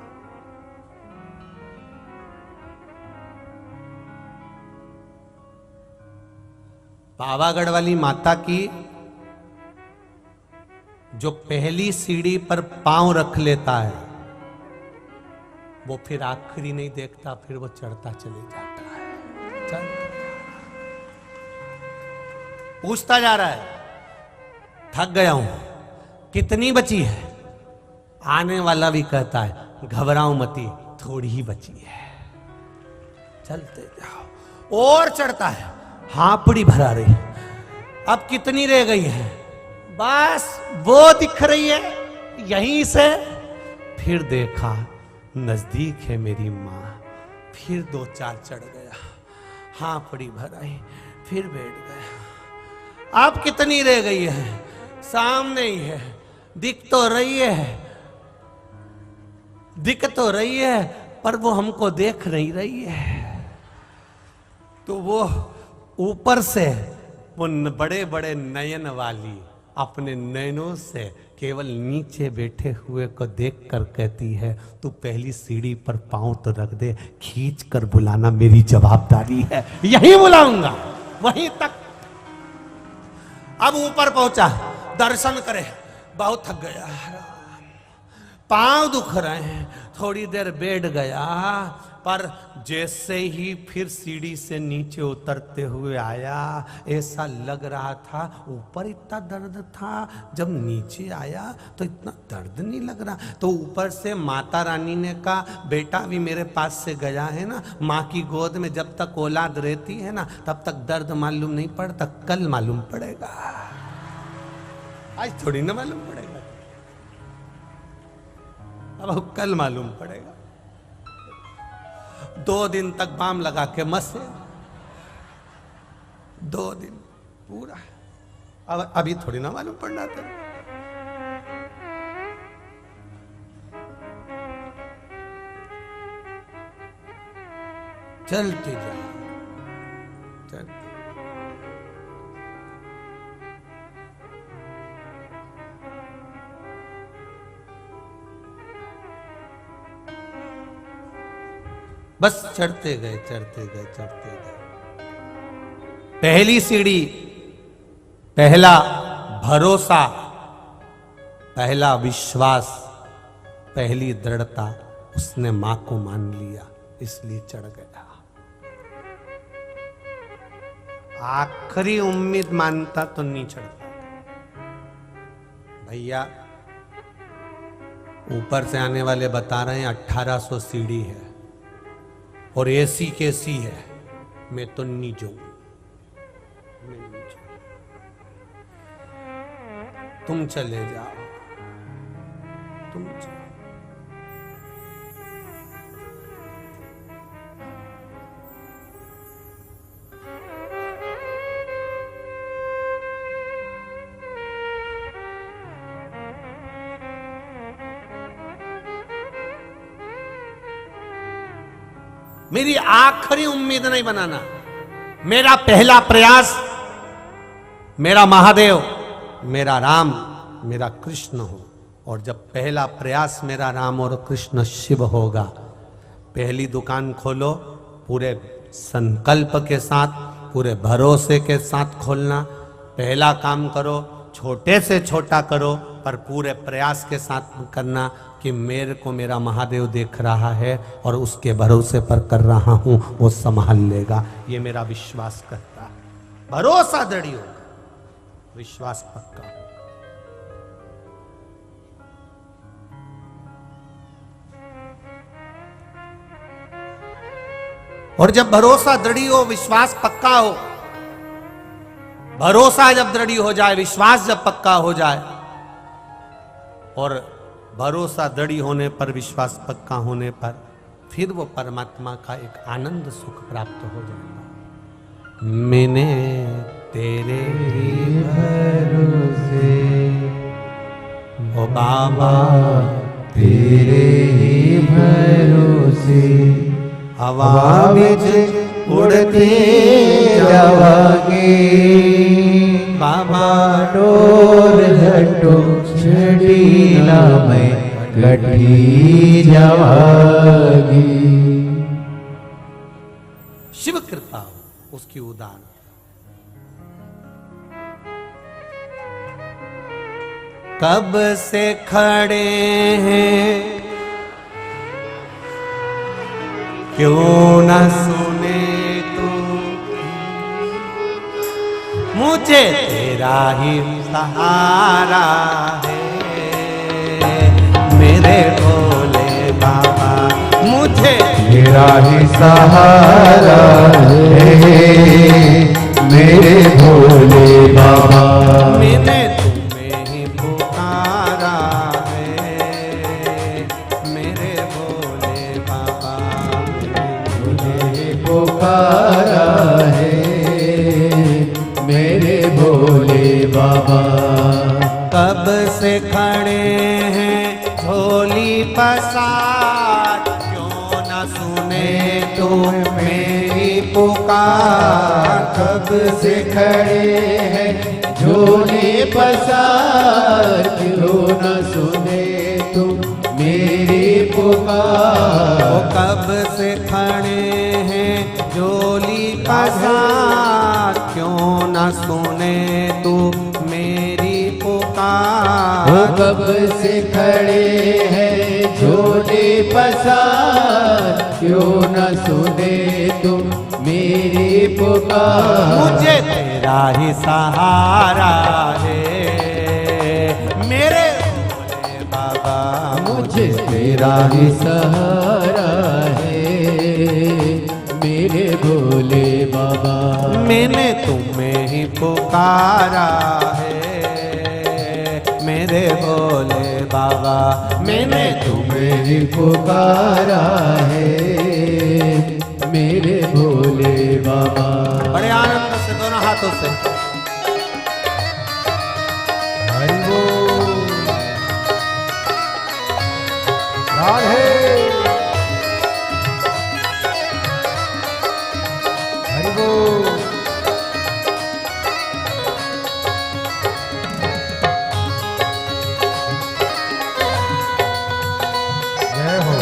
पावागढ़ वाली माता की जो पहली सीढ़ी पर पांव रख लेता है वो फिर आखिरी नहीं देखता, फिर वो चढ़ता चले जाता है। पूछता जा रहा है, थक गया हूं, कितनी बची है? आने वाला भी कहता है घबराओ मती, थोड़ी ही बची है, चलते जाओ। और चढ़ता है, हापड़ी भरा रही, अब कितनी रह गई है? बस वो दिख रही है यहीं से। फिर देखा नजदीक है मेरी मां, फिर 2-4 चढ़ गया, हापड़ी भराई, फिर बैठ गया। अब कितनी रह गई है? सामने ही है, दिख तो रही है, दिख तो रही है, पर वो हमको देख नहीं रही है। तो वो ऊपर से वो बड़े बड़े नयन वाली अपने नयनों से केवल नीचे बैठे हुए को देखकर कहती है, तू पहली सीढ़ी पर पांव तो रख दे, खींच कर बुलाना मेरी जवाबदारी है। यही बुलाऊंगा, वहीं तक। अब ऊपर पहुंचा, दर्शन करे, बहुत थक गया, पांव दुख रहे हैं, थोड़ी देर बैठ गया, पर जैसे ही फिर सीढ़ी से नीचे उतरते हुए आया, ऐसा लग रहा था ऊपर इतना दर्द था, जब नीचे आया तो इतना दर्द नहीं लग रहा। तो ऊपर से माता रानी ने कहा, बेटा भी मेरे पास से गया है ना, माँ की गोद में जब तक औलाद रहती है ना, तब तक दर्द मालूम नहीं पड़ता, कल मालूम पड़ेगा, आज थोड़ी ना मालूम पड़ेगा, अब कल मालूम पड़ेगा। 2 दिन तक बाम लगा के मसे, 2 दिन पूरा। अब अभी थोड़ी ना मालूम पड़ना था। चलते जाओ, चलते। बस चढ़ते गए, चढ़ते गए, चढ़ते गए। पहली सीढ़ी, पहला भरोसा, पहला विश्वास, पहली दृढ़ता, उसने मां को मान लिया इसलिए चढ़ गया। आखिरी उम्मीद मानता तो नहीं चढ़ता। भैया ऊपर से आने वाले बता रहे हैं 1800 सीढ़ी है और एसी कैसी है, मैं तो नहीं जाऊं, तुम चले जाओ, तुम जाओ। मेरी आखिरी उम्मीद नहीं बनाना। मेरा पहला प्रयास मेरा महादेव, मेरा राम, मेरा कृष्ण हो। और जब पहला प्रयास मेरा राम और कृष्ण शिव होगा, पहली दुकान खोलो पूरे संकल्प के साथ, पूरे भरोसे के साथ खोलना। पहला काम करो, छोटे से छोटा करो, पर पूरे प्रयास के साथ करना कि मेरे को मेरा महादेव देख रहा है और उसके भरोसे पर कर रहा हूं, वो संभाल लेगा। ये मेरा विश्वास करता है। भरोसा दृढ़ होगा, विश्वास पक्का। और जब भरोसा दृढ़ हो, विश्वास पक्का हो, भरोसा जब दृढ़ हो जाए, विश्वास जब पक्का हो जाए, और भरोसा दृढ़ होने पर, विश्वास पक्का होने पर, फिर वो परमात्मा का एक आनंद सुख प्राप्त हो जाएगा। मैंने तेरे ही भरोसे ओ बाबा, तेरे ही भरोसे हवा विच उड़ते जावांगे बाबा, डोर घटो छड़ी ना मैं गठी जावांगी। शिव कृपा हो उसकी उदान। कब से खड़े हैं, क्यों न सुने तू, मुझे तेरा ही सहारा है मेरे भोले बाबा, मुझे तेरा ही सहारा है मेरे भोले बाबा। मैंने तुम्हें ही पुकारा है मेरे भोले बाबा, मुझे पुकारा है मेरे भोले बाबा। कब से खड़े हैं झोली पसार, क्यों न सुने तुम मेरी पुकार। कब से खड़े हैं झोले पसार, क्यों न सुने तुम मेरी पुकार। वो कब से खड़े हैं झोली पसार, क्यों न सुने तू मेरी पुकार। वो कब से खड़े हैं झोले पसार, क्यों न सुने तुम मेरी पुकार। मुझे तेरा ही सहारा है मेरे भोले बाबा, मुझे तेरा ही सहारा है मेरे भोले बाबा। मैंने तुम्हें ही पुकारा है मेरे भोले बाबा, मैंने तुम्हें ही पुकारा है मेरे भोले बाबा। बड़े आनंद से दोनों हाथों से हरि बोल। राधे हरि बोल। जय हो।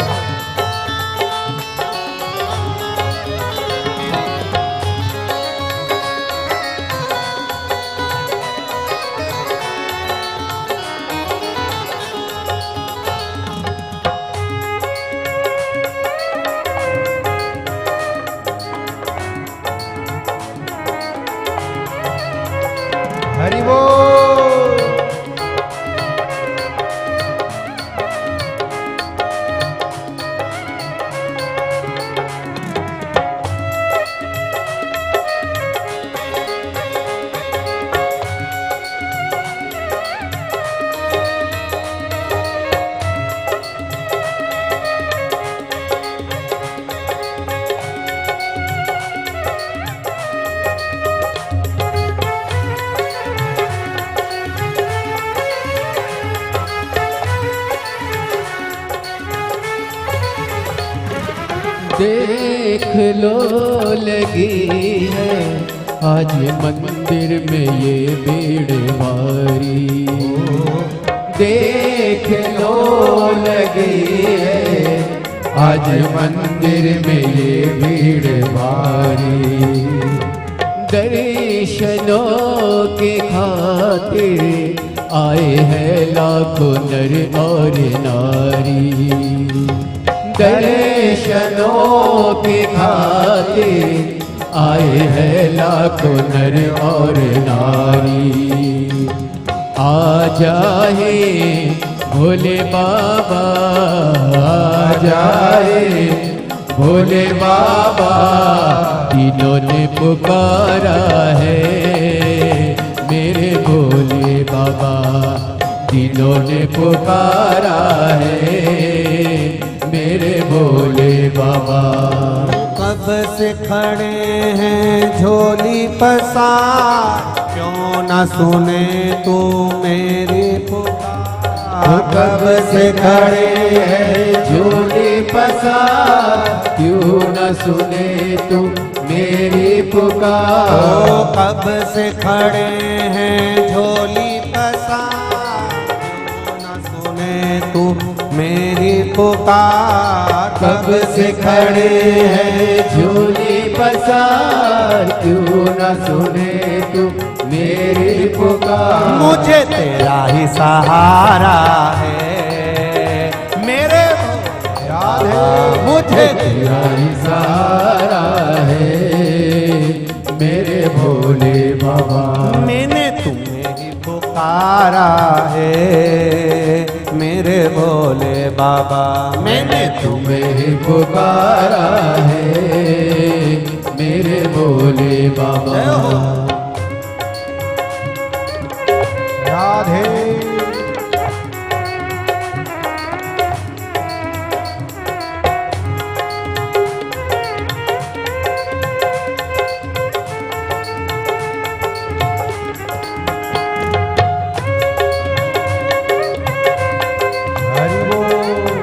हरि बोल। देख लो लगी है आज मंदिर में ये भीड़ भारी। देख लो लगी है आज मंदिर में ये भीड़ भारी। दर्शनों के खातिर आए हैं लाखों नर और नारी। दर्शनों के खातिर आए हैं लाखों नर और नारी। आ जाए भोले बाबा, आ जाए भोले बाबा, तीनों ने पुकारा है मेरे भोले बाबा। तीनों ने पुकारा है मेरे भोले बाबा। कब से खड़े हैं झोली पसार, क्यों न सुने तू मेरी पुकार। कब से खड़े हैं झोली पसार, क्यों न सुने तू मेरी पुकार। कब से खड़े हैं झोली पसार, क्यों न सुने तू मेरी पुकार। कब से खड़े हैं झोली पसार, क्यों न सुने तू मेरी पुकार। मुझे तेरा ही सहारा है मेरे याद है। मुझे तेरा ही सहारा है मेरे भोले बाबा। मैंने तुम्हें ही पुकारा है मेरे भोले बाबा। मैंने तुम्हें ही पुकारा है मेरे भोले बाबा। राधे हरि बोल।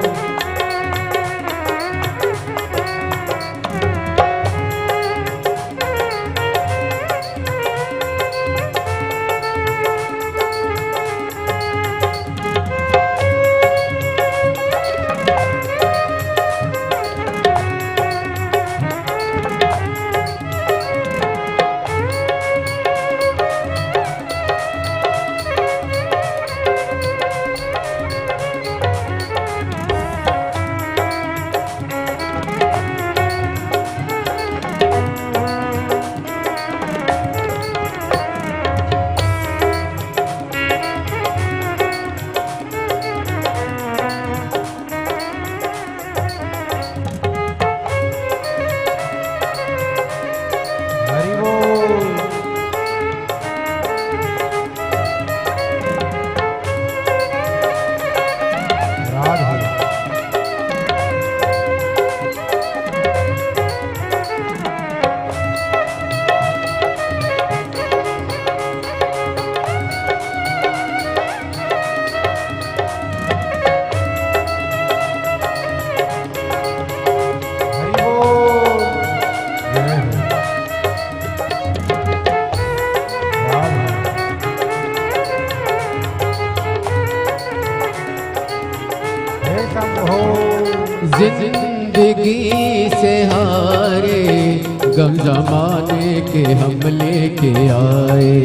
गम जमाने के हम लेके आए,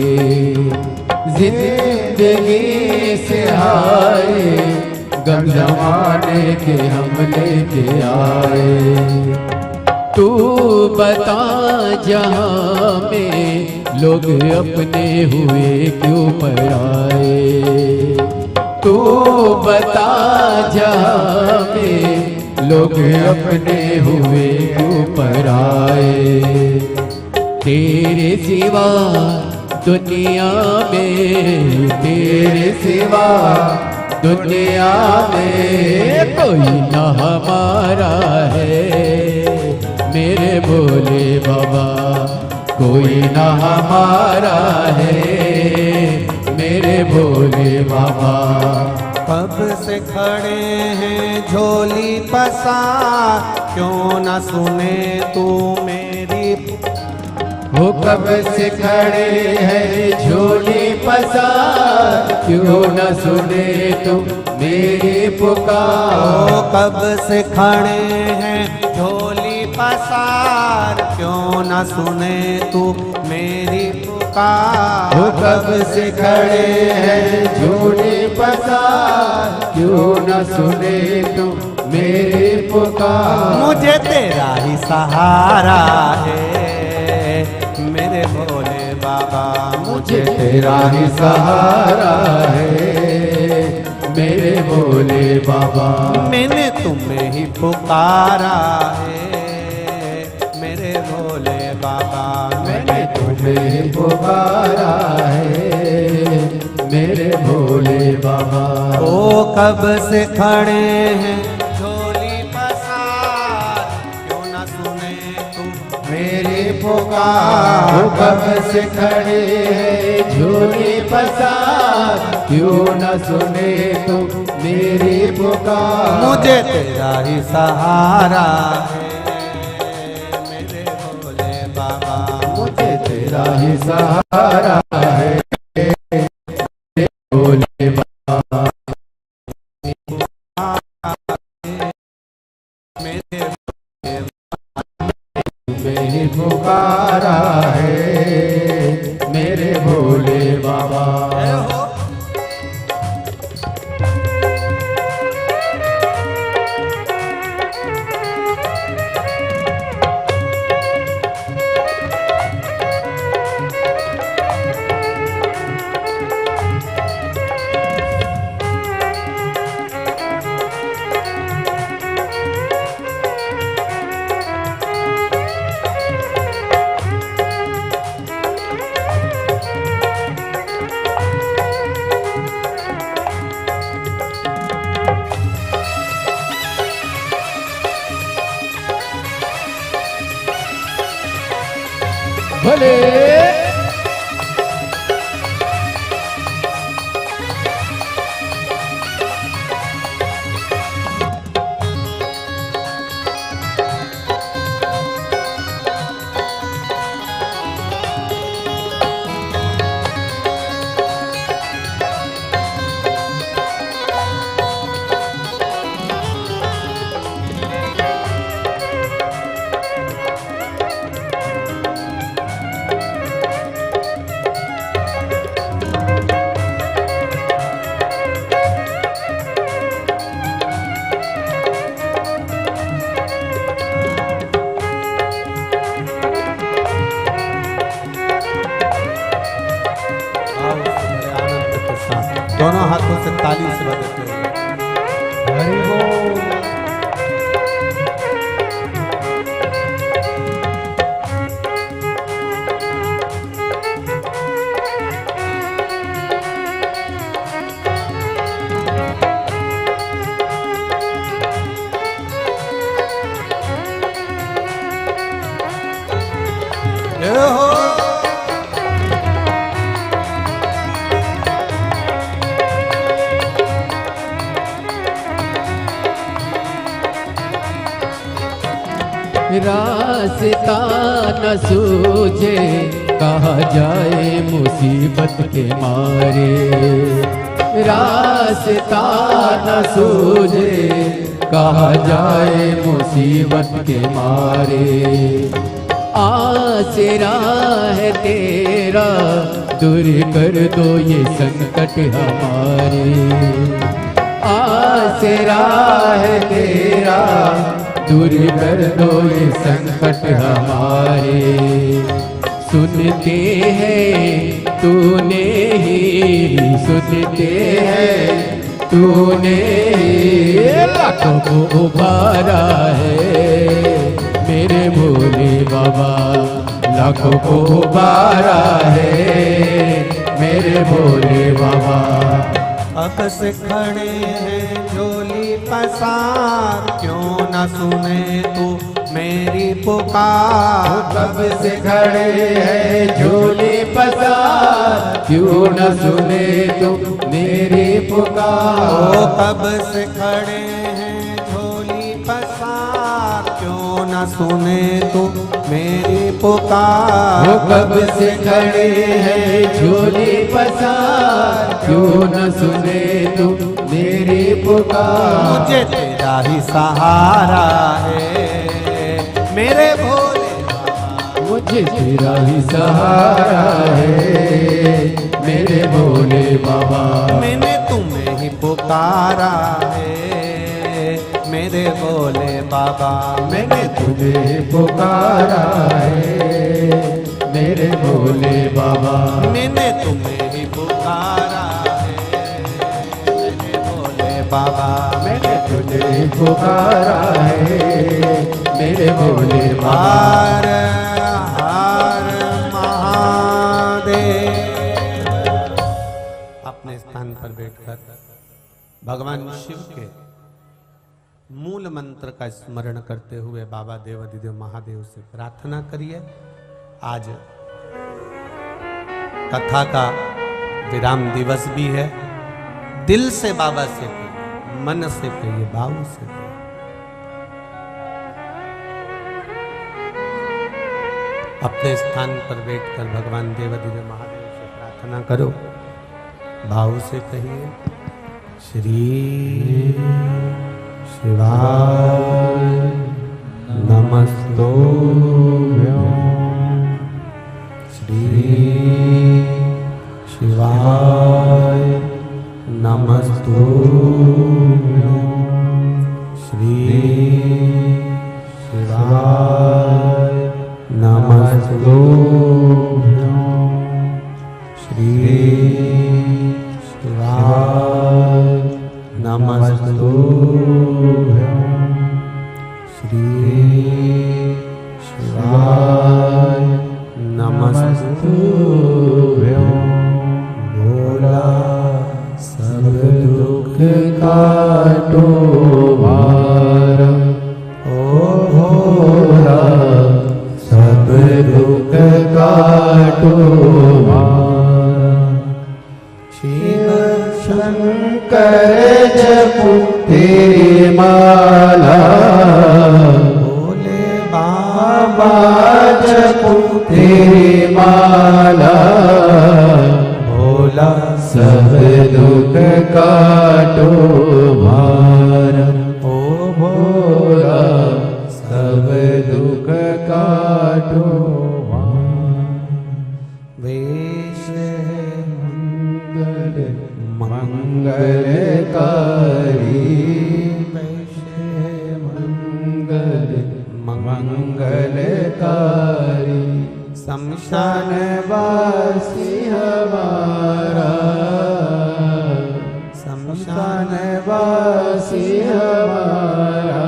जिंदगी से आए, गम जमाने के हम लेके आए। तू बता जहाँ में लोग अपने हुए क्यों पराए, तू बता जहाँ में लोग अपने हुए क्यों पराए। तेरे सिवा दुनिया में, तेरे सिवा दुनिया में कोई न हमारा है, मेरे भोले बाबा कोई न हमारा है, मेरे भोले बाबा। कब से खड़े हैं झोली पसार, क्यों न सुने तू मेरी। वो कब से खड़े हैं झोली पसार, क्यों न सुने तू मेरी पुकार। वो कब से खड़े हैं झोली पसार, क्यों न सुने तू मेरी पुकार। वो कब से खड़े हैं झोली पसार, क्यों न सुने तू मेरी पुकार। मुझे तेरा ही सहारा है, मेरे भोले बाबा मुझे तेरा ही सहारा है, मेरे भोले बाबा। मैंने तुम्हें ही पुकारा है, मेरे भोले बाबा। मैंने तुम्हें पुकारा है, मेरे भोले बाबा। ओ कब से खड़े हैं झोली पसार, क्यों न सुने तुम मेरी पुकार। वो कब से खड़े हैं झोली पसार, क्यों न सुने तुम मेरी पुकार। मुझे तेरा ही सहारा है, मेरे भोले बाबा। मुझे तेरा ही सहारा है, मेरे भोले बाबा। मेरे तुम्हें ही पुकारा है, मेरे भोले बाबा। भले दोनों हाथों से ताली से बजाते हुए हरि बोल। जय हो। रास्ता न सूझे कहा जाए मुसीबत के मारे। रास्ता न सूझे कहा जाए मुसीबत के मारे। आसरा है तेरा, दूर कर दो ये संकट हमारे। आसरा है तेरा, दूर कर दो ये संकट हमारे। सुनते हैं तूने ही, सुनते हैं तूने लाखों को उबारा है मेरे भोले बाबा, लाखों को उबारा है मेरे भोले बाबा। अब से खड़े हैं झोली पसार, क्यों न सुने तू मेरी पुकार। कब से खड़े हैं झोली पसार, क्यों न सुने तू मेरी पुकार। ओ कब से खड़े हैं झोली पसार, क्यों न सुने तू मेरी पुकार। वो कब से खड़े हैं झोली पसार, क्यों न सुने तू मेरी पुकार। मुझे तेरा ही सहारा है मेरे भोले बाबा, मुझे तेरा ही सहारा है मेरे भोले बाबा। मैंने तुम्हें ही पुकारा है मेरे भोले बाबा। मैंने तुम्हें पुकारा है मेरे भोले बाबा। मैंने तुम्हें ही पुकारा है मेरे भोले बाबा। मैंने तुझे पुकारा है मेरे भोले बाबा। हर हर महादेव। अपने स्थान पर बैठकर भगवान शिव के मूल मंत्र का स्मरण करते हुए बाबा देवाधिदेव महादेव से प्रार्थना करिए। आज कथा का विराम दिवस भी है। दिल से बाबा से कहिए, मन से कहिए, बाबू से कहिए। अपने स्थान पर बैठकर भगवान देवाधिदेव महादेव से प्रार्थना करो। भाव से कहिए, श्री शिवाय नमस्तुभ्यं। श्री शिवाय नमस्तुभ्यं। श्री शिवाय नमस्तुभ्यं। श्री शिवाय नमस्तुभ्यं। श्री शिवाय नमस्तुभ्यं। भोला सब दुख काटो भार, ओ भोला सब दुख काटो भार। शिव शंकर जपो तेरी माला, भोले बाबा जपो तेरी माला। भोला सब दुख काटो भार, ओ भोला सब दुख काटो भार। वेश मंगल मंगलकारी, वेश मंगल मंगलकारी। शमशान वासी हमारा, शमशान वासी हमारा।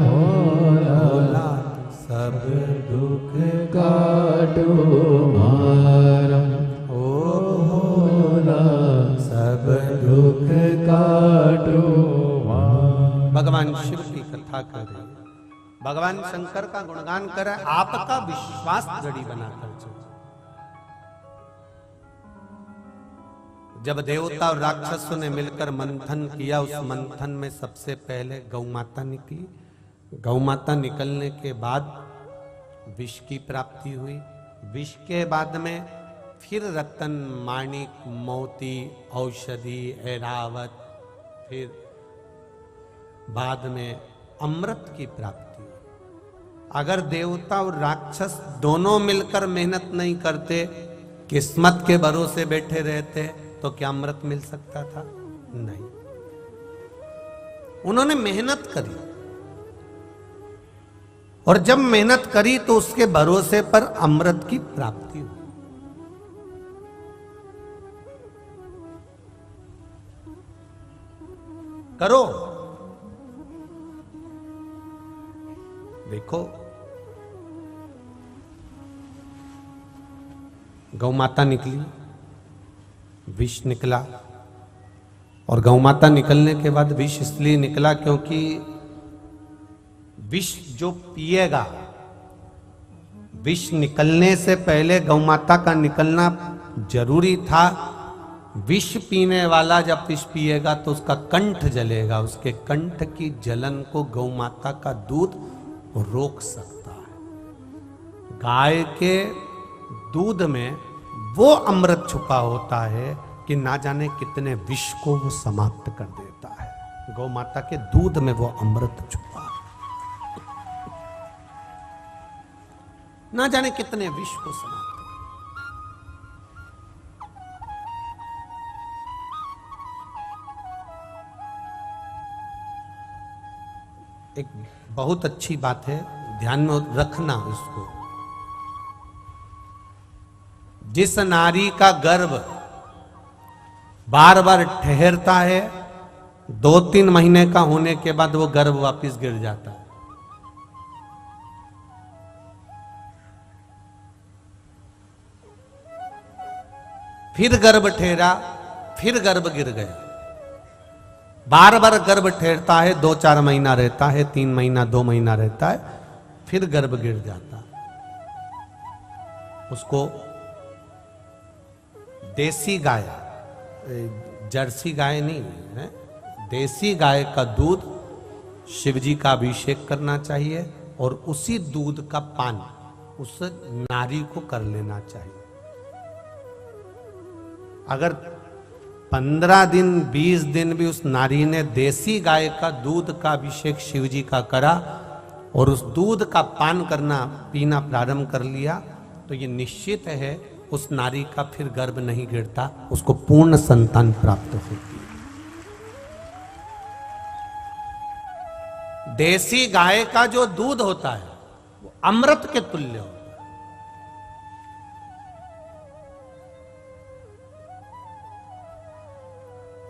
भोला सब दुख काटो हमारा, ओ भोला सब दुख काटो हमारा। भगवान शिव की कथा कर रहे हैं, भगवान शंकर का गुणगान कर रहा है, आपका विश्वास जड़ी बनाकर चलो। जब देवता और राक्षसों ने मिलकर मंथन किया, उस मंथन में सबसे पहले गौ माता निकली। गौ माता निकलने के बाद विष की प्राप्ति हुई। विष के बाद में फिर रतन, माणिक, मोती, औषधि, ऐरावत, फिर बाद में अमृत की प्राप्ति हुई। अगर देवता और राक्षस दोनों मिलकर मेहनत नहीं करते, किस्मत के भरोसे बैठे रहते, तो क्या अमृत मिल सकता था? नहीं। उन्होंने मेहनत करी, और जब मेहनत करी तो उसके भरोसे पर अमृत की प्राप्ति हुई। करो, देखो गौ माता निकली, विष निकला, और गौ माता निकलने के बाद विष इसलिए निकला क्योंकि विष जो पिएगा, विष निकलने से पहले गौ माता का निकलना जरूरी था। विष पीने वाला जब विष पिएगा तो उसका कंठ जलेगा, उसके कंठ की जलन को गौ माता का दूध रोक सकता है। गाय के दूध में वो अमृत छुपा होता है कि ना जाने कितने विष को वो समाप्त कर देता है। गौ माता के दूध में वो अमृत छुपा है, ना जाने कितने विष को समाप्त। एक बहुत अच्छी बात है, ध्यान में रखना इसको। जिस नारी का गर्भ बार बार ठहरता है, 2-3 महीने का होने के बाद वो गर्भ वापस गिर जाता है। फिर गर्भ ठहरा, फिर गर्भ गिर गया। बार बार गर्भ ठहरता है, 2-4 महीना रहता है, 3 महीना 2 महीना रहता है, फिर गर्भ गिर जाता है। उसको देसी गाय, जर्सी गाय नहीं है, देसी गाय का दूध शिव जी का अभिषेक करना चाहिए, और उसी दूध का पान उस नारी को कर लेना चाहिए। अगर 15 दिन 20 दिन भी उस नारी ने देसी गाय का दूध का अभिषेक शिव जी का करा और उस दूध का पान करना पीना प्रारंभ कर लिया, तो ये निश्चित है उस नारी का फिर गर्भ नहीं गिरता, उसको पूर्ण संतान प्राप्त होती है। देसी गाय का जो दूध होता है वो अमृत के तुल्य होता है।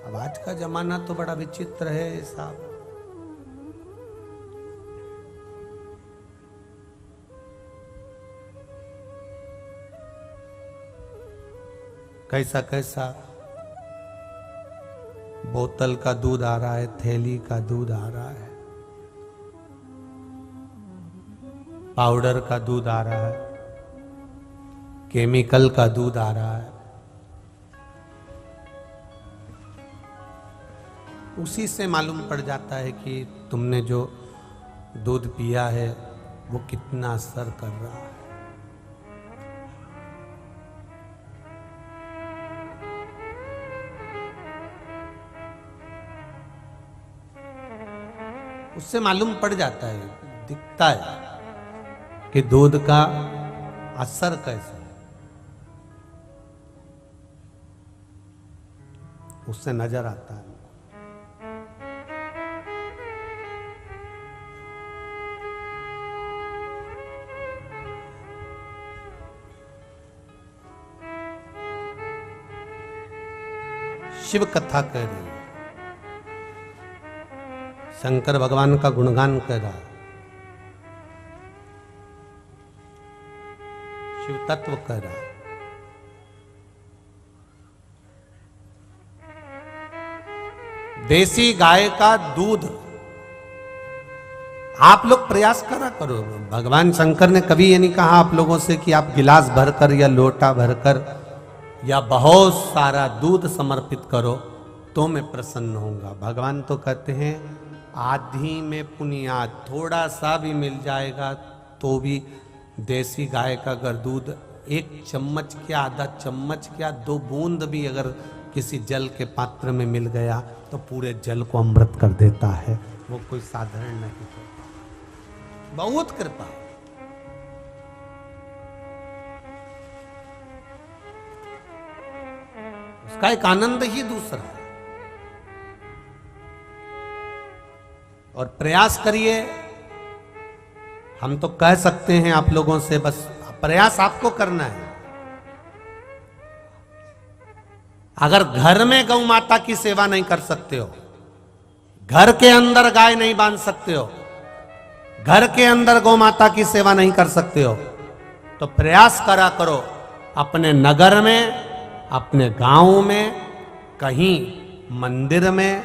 अब आज का जमाना तो बड़ा विचित्र है साहब। कैसा कैसा बोतल का दूध आ रहा है, थैली का दूध आ रहा है, पाउडर का दूध आ रहा है, केमिकल का दूध आ रहा है। उसी से मालूम पड़ जाता है कि तुमने जो दूध पिया है वो कितना असर कर रहा है। उससे मालूम पड़ जाता है, दिखता है कि दूध का असर कैसा है, उससे नजर आता है। शिव कथा कह रही है, शंकर भगवान का गुणगान कर रहा है, शिव तत्व कह रहा है। देसी गाय का दूध आप लोग प्रयास करा करो। भगवान शंकर ने कभी ये नहीं कहा आप लोगों से कि आप गिलास भरकर या लोटा भरकर या बहुत सारा दूध समर्पित करो तो मैं प्रसन्न होऊंगा। भगवान तो कहते हैं आधी में पुनिया, थोड़ा सा भी मिल जाएगा तो भी देसी गाय का अगर दूध 1 चम्मच क्या, आधा चम्मच क्या, 2 बूंद भी अगर किसी जल के पात्र में मिल गया तो पूरे जल को अमृत कर देता है। वो कोई साधारण नहीं है, बहुत कृपा। उसका एक आनंद ही दूसरा है। और प्रयास करिए, हम तो कह सकते हैं आप लोगों से, बस प्रयास आपको करना है। अगर घर में गौ माता की सेवा नहीं कर सकते हो, घर के अंदर गाय नहीं बांध सकते हो, घर के अंदर गौ माता की सेवा नहीं कर सकते हो, तो प्रयास करा करो अपने नगर में, अपने गांव में, कहीं मंदिर में,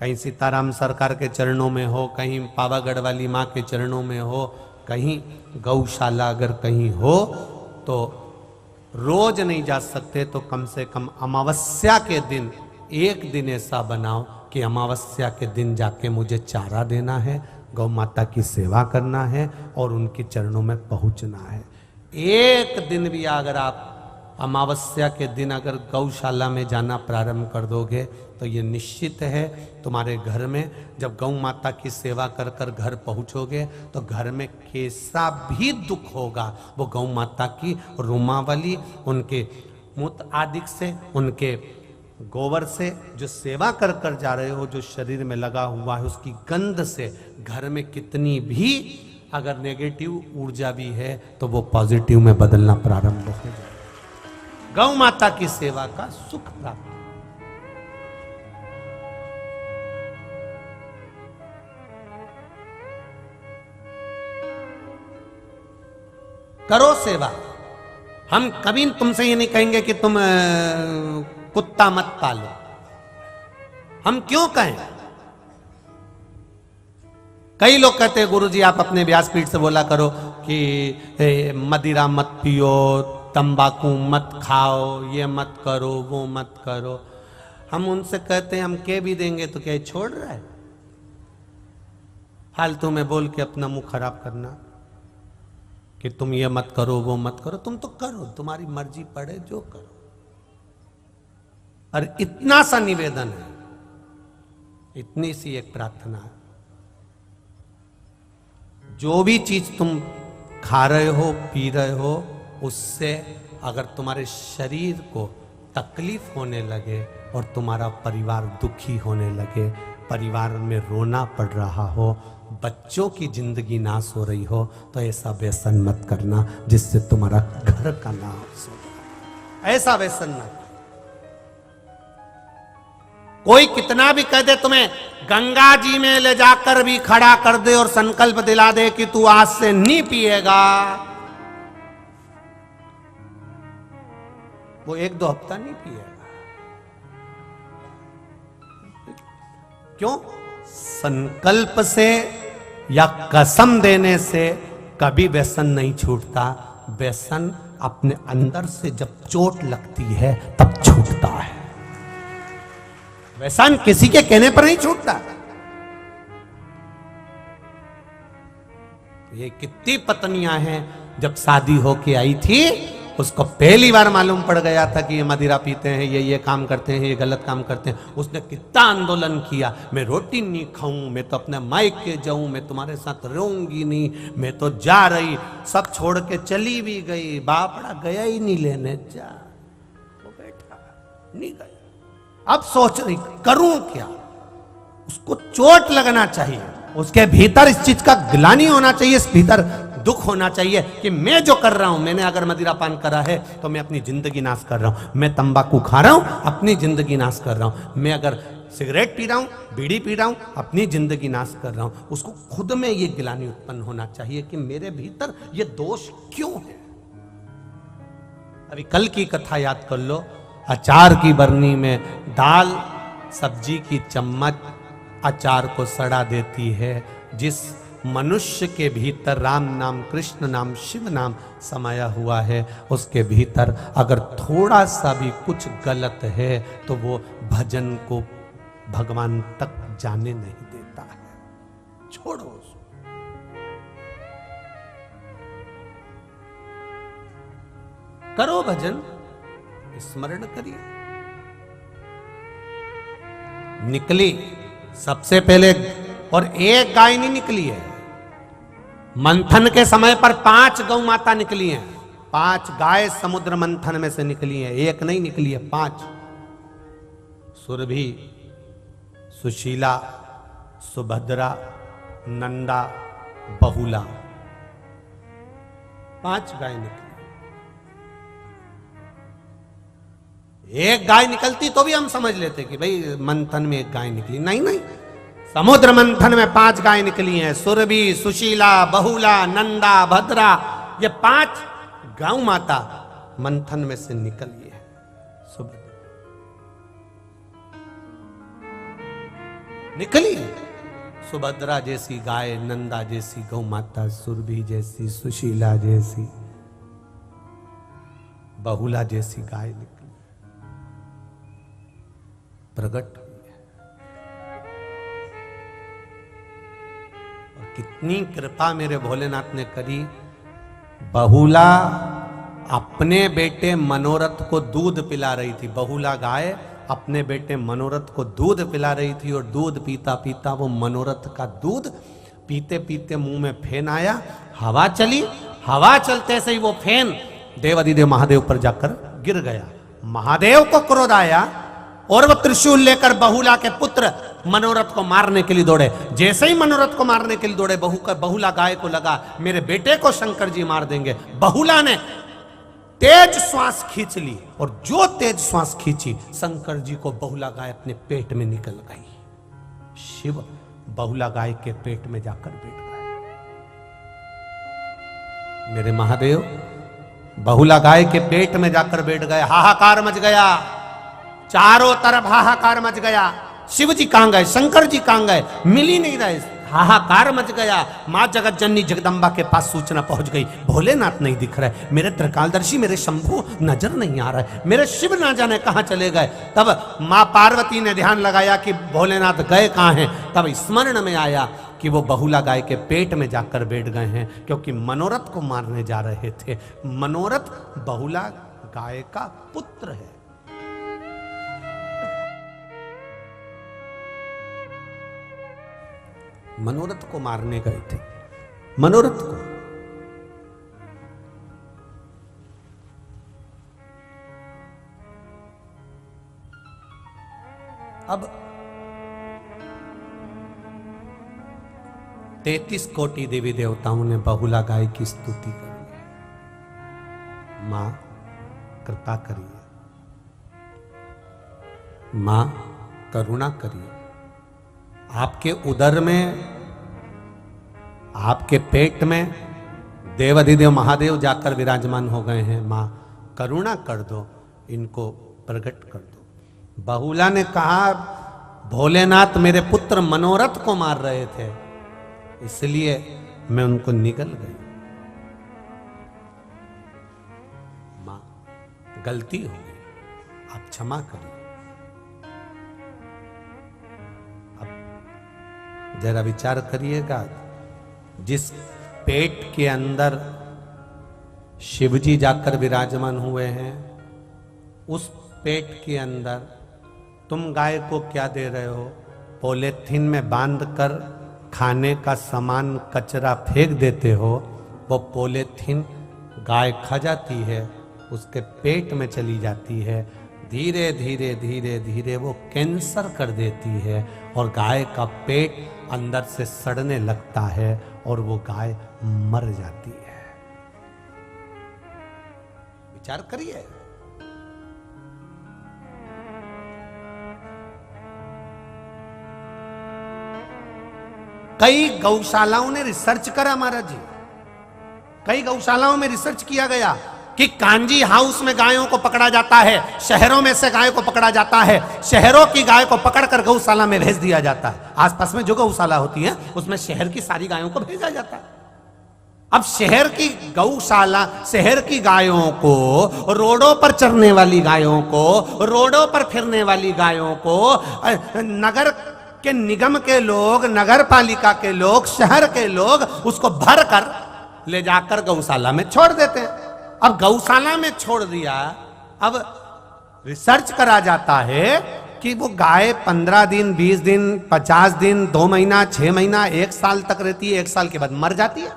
कहीं सीताराम सरकार के चरणों में हो, कहीं पावागढ़ वाली माँ के चरणों में हो, कहीं गौशाला अगर कहीं हो, तो रोज नहीं जा सकते तो कम से कम अमावस्या के दिन एक दिन ऐसा बनाओ कि अमावस्या के दिन जाके मुझे चारा देना है, गौ माता की सेवा करना है और उनके चरणों में पहुंचना है। एक दिन भी अगर आप अमावस्या के दिन अगर गौशाला में जाना प्रारंभ कर दोगे तो ये निश्चित है तुम्हारे घर में जब गौ माता की सेवा कर कर घर पहुंचोगे तो घर में कैसा भी दुख होगा वो गौ माता की रोमावली, उनके मूत्र आदि से, उनके गोबर से जो सेवा कर कर जा रहे हो, जो शरीर में लगा हुआ है, उसकी गंध से घर में कितनी भी अगर नेगेटिव ऊर्जा भी है तो वो पॉजिटिव में बदलना प्रारंभ हो जाए। गौ माता की सेवा का सुख प्राप्त करो सेवा। हम कभी तुमसे ये नहीं कहेंगे कि तुम कुत्ता मत पालो, हम क्यों कहें? कई लोग कहते हैं गुरुजी आप अपने व्यासपीठ से बोला करो कि मदिरा मत पियो, तंबाकू मत खाओ, ये मत करो, वो मत करो। हम उनसे कहते हैं हम कह भी देंगे तो क्या छोड़ रहा है? फालतू में बोल के अपना मुंह खराब करना कि तुम ये मत करो, वो मत करो। तुम तो करो, तुम्हारी मर्जी पड़े जो करो। और इतना सा निवेदन है, इतनी सी एक प्रार्थना है, जो भी चीज तुम खा रहे हो, पी रहे हो, उससे अगर तुम्हारे शरीर को तकलीफ होने लगे और तुम्हारा परिवार दुखी होने लगे, परिवार में रोना पड़ रहा हो, बच्चों की जिंदगी नाश हो रही हो, तो ऐसा व्यसन मत करना जिससे तुम्हारा घर का नाश हो जाए। ऐसा व्यसन मत। कोई कितना भी कह दे तुम्हें गंगा जी में ले जाकर भी खड़ा कर दे और संकल्प दिला दे कि तू आज से नहीं पिएगा, वो एक दो हफ्ता नहीं पिएगा। क्यों? संकल्प से या कसम देने से कभी व्यसन नहीं छूटता। व्यसन अपने अंदर से जब चोट लगती है तब छूटता है। व्यसन किसी के कहने पर नहीं छूटता। ये कितनी पत्नियां हैं जब शादी होके आई थी उसको पहली बार मालूम पड़ गया था कि ये मदिरा पीते हैं, ये काम करते हैं, ये गलत काम करते हैं। उसने कितना आंदोलन किया, मैं रोटी नहीं खाऊं, मैं तो अपने मायके जाऊं, मैं तुम्हारे साथ रहूंगी नहीं, मैं तो जा रही, सब छोड़ के चली भी गई। बापड़ा गया ही नहीं लेने, जा वो बैठा नहीं गया। अब सोच रही करूं क्या? उसको चोट लगना चाहिए, उसके भीतर इस चीज का ग्लानि होना चाहिए, इस भीतर दुख होना चाहिए कि मैं जो कर रहा हूं, मैंने अगर मदिरा पान करा है तो मैं अपनी जिंदगी नाश कर रहा हूं, मैं तंबाकू खा रहा हूं, अपनी जिंदगी नाश कर रहा हूं, मैं अगर सिगरेट पी रहा हूं, बीड़ी पी रहा हूं, अपनी जिंदगी नाश कर रहा हूं। उसको खुद में ये गिलानी उत्पन्न होना चाहिए कि मेरे भीतर ये दोष क्यों है। अभी कल की कथा याद कर लो, अचार की बरनी में दाल सब्जी की चम्मच अचार को सड़ा देती है। जिस मनुष्य के भीतर राम नाम, कृष्ण नाम, शिव नाम समाया हुआ है, उसके भीतर अगर थोड़ा सा भी कुछ गलत है तो वो भजन को भगवान तक जाने नहीं देता है। छोड़ो उसको। करो भजन, स्मरण करिए। निकली सबसे पहले, और एक गाय नहीं निकली है, मंथन के समय पर 5 गौ माता निकली हैं। 5 गाय समुद्र मंथन में से निकली हैं, एक नहीं निकली है, 5। सुरभि, सुशीला, सुभद्रा, नंदा, बहुला, 5 गाय निकली। एक गाय निकलती तो भी हम समझ लेते कि भाई मंथन में एक गाय निकली। नहीं नहीं, समुद्र मंथन में 5 गाय निकली हैं। सुरभि, सुशीला, बहुला, नंदा, भद्रा, ये 5 गौ माता मंथन में से निकली है। सुभद्रा निकली, सुभद्रा जैसी गाय, नंदा जैसी गौ माता, सुरभि जैसी, सुशीला जैसी, बहुला जैसी गाय निकली, प्रकट हुई है। और कितनी कृपा मेरे भोलेनाथ ने करी। बहुला अपने बेटे मनोरथ को दूध पिला रही थी। बहुला गाय अपने बेटे मनोरथ को दूध पिला रही थी और दूध पीता पीता वो मनोरथ का दूध पीते पीते मुंह में फेन आया, हवा चली, हवा चलते से ही वो फेन देवाधिदेव महादेव पर जाकर गिर गया। महादेव को क्रोध आया और वो त्रिशूल लेकर बहुला के पुत्र मनोरथ को मारने के लिए दौड़े। जैसे ही मनोरथ को मारने के लिए दौड़े, बहुला गाय को लगा मेरे बेटे को शंकर जी मार देंगे। बहुला ने तेज श्वास खींच ली और जो तेज श्वास खींची, शंकर जी को बहुला गाय अपने पेट में निकल गई। शिव बहुला गाय के पेट में जाकर बैठ गए। मेरे महादेव बहुला गाय के पेट में जाकर बैठ गए। हाहाकार मच गया, चारों तरफ हाहाकार मच गया। शिव जी कहां गए, शंकर जी कहां गए, मिल ही नहीं रहे। हाहाकार मच गया। मां जगत जननी जगदम्बा के पास सूचना पहुंच गई, भोलेनाथ नहीं दिख रहे, मेरे त्रिकालदर्शी, मेरे शंभु नजर नहीं आ रहे, मेरे शिव ना जाने कहां चले गए। तब मां पार्वती ने ध्यान लगाया कि भोलेनाथ गए कहां हैं। तब स्मरण में आया कि वो बहुला गाय के पेट में जाकर बैठ गए हैं, क्योंकि मनोरथ को मारने जा रहे थे। मनोरथ बहुला गाय का पुत्र है। मनोरथ को मारने गए थे, मनोरथ को। अब 33 कोटि देवी देवताओं ने बहुला गाय की स्तुति करी है। मां कृपा करिए, मां करुणा करिए। आपके उदर में, आपके पेट में देवाधिदेव महादेव जाकर विराजमान हो गए हैं। मां करुणा कर दो, इनको प्रकट कर दो। बहुला ने कहा भोलेनाथ मेरे पुत्र मनोरथ को मार रहे थे, इसलिए मैं उनको निगल गई। मां गलती हो गई, आप क्षमा करिए। जरा विचार करिएगा, जिस पेट के अंदर शिवजी जाकर विराजमान हुए हैं, उस पेट के अंदर तुम गाय को क्या दे रहे हो? पॉलीथीन में बांधकर खाने का सामान कचरा फेंक देते हो। वो पॉलीथीन गाय खा जाती है, उसके पेट में चली जाती है, धीरे धीरे धीरे धीरे वो कैंसर कर देती है और गाय का पेट अंदर से सड़ने लगता है और वो गाय मर जाती है। विचार करिए। कई गौशालाओं ने रिसर्च करा महाराज जी, कई गौशालाओं में रिसर्च किया गया कि कांजी हाउस में गायों को पकड़ा जाता है, शहरों में से गायों को पकड़ा जाता है, शहरों की गाय को पकड़कर गौशाला में भेज दिया जाता है। आसपास में जो गौशाला होती है उसमें शहर की सारी गायों को भेजा जाता है। अब शहर की गौशाला, शहर की गायों को, रोडों पर चरने वाली गायों को, रोडों पर फिरने वाली गायों को नगर के निगम के लोग, नगर पालिका के लोग, शहर के लोग उसको भर कर ले जाकर गौशाला में छोड़ देते हैं। अब गौशाला में छोड़ दिया, अब रिसर्च करा जाता है कि वो गाय 15 दिन, 20 दिन, 50 दिन, 2 महीना, 6 महीना, 1 साल तक रहती है, 1 साल के बाद मर जाती है।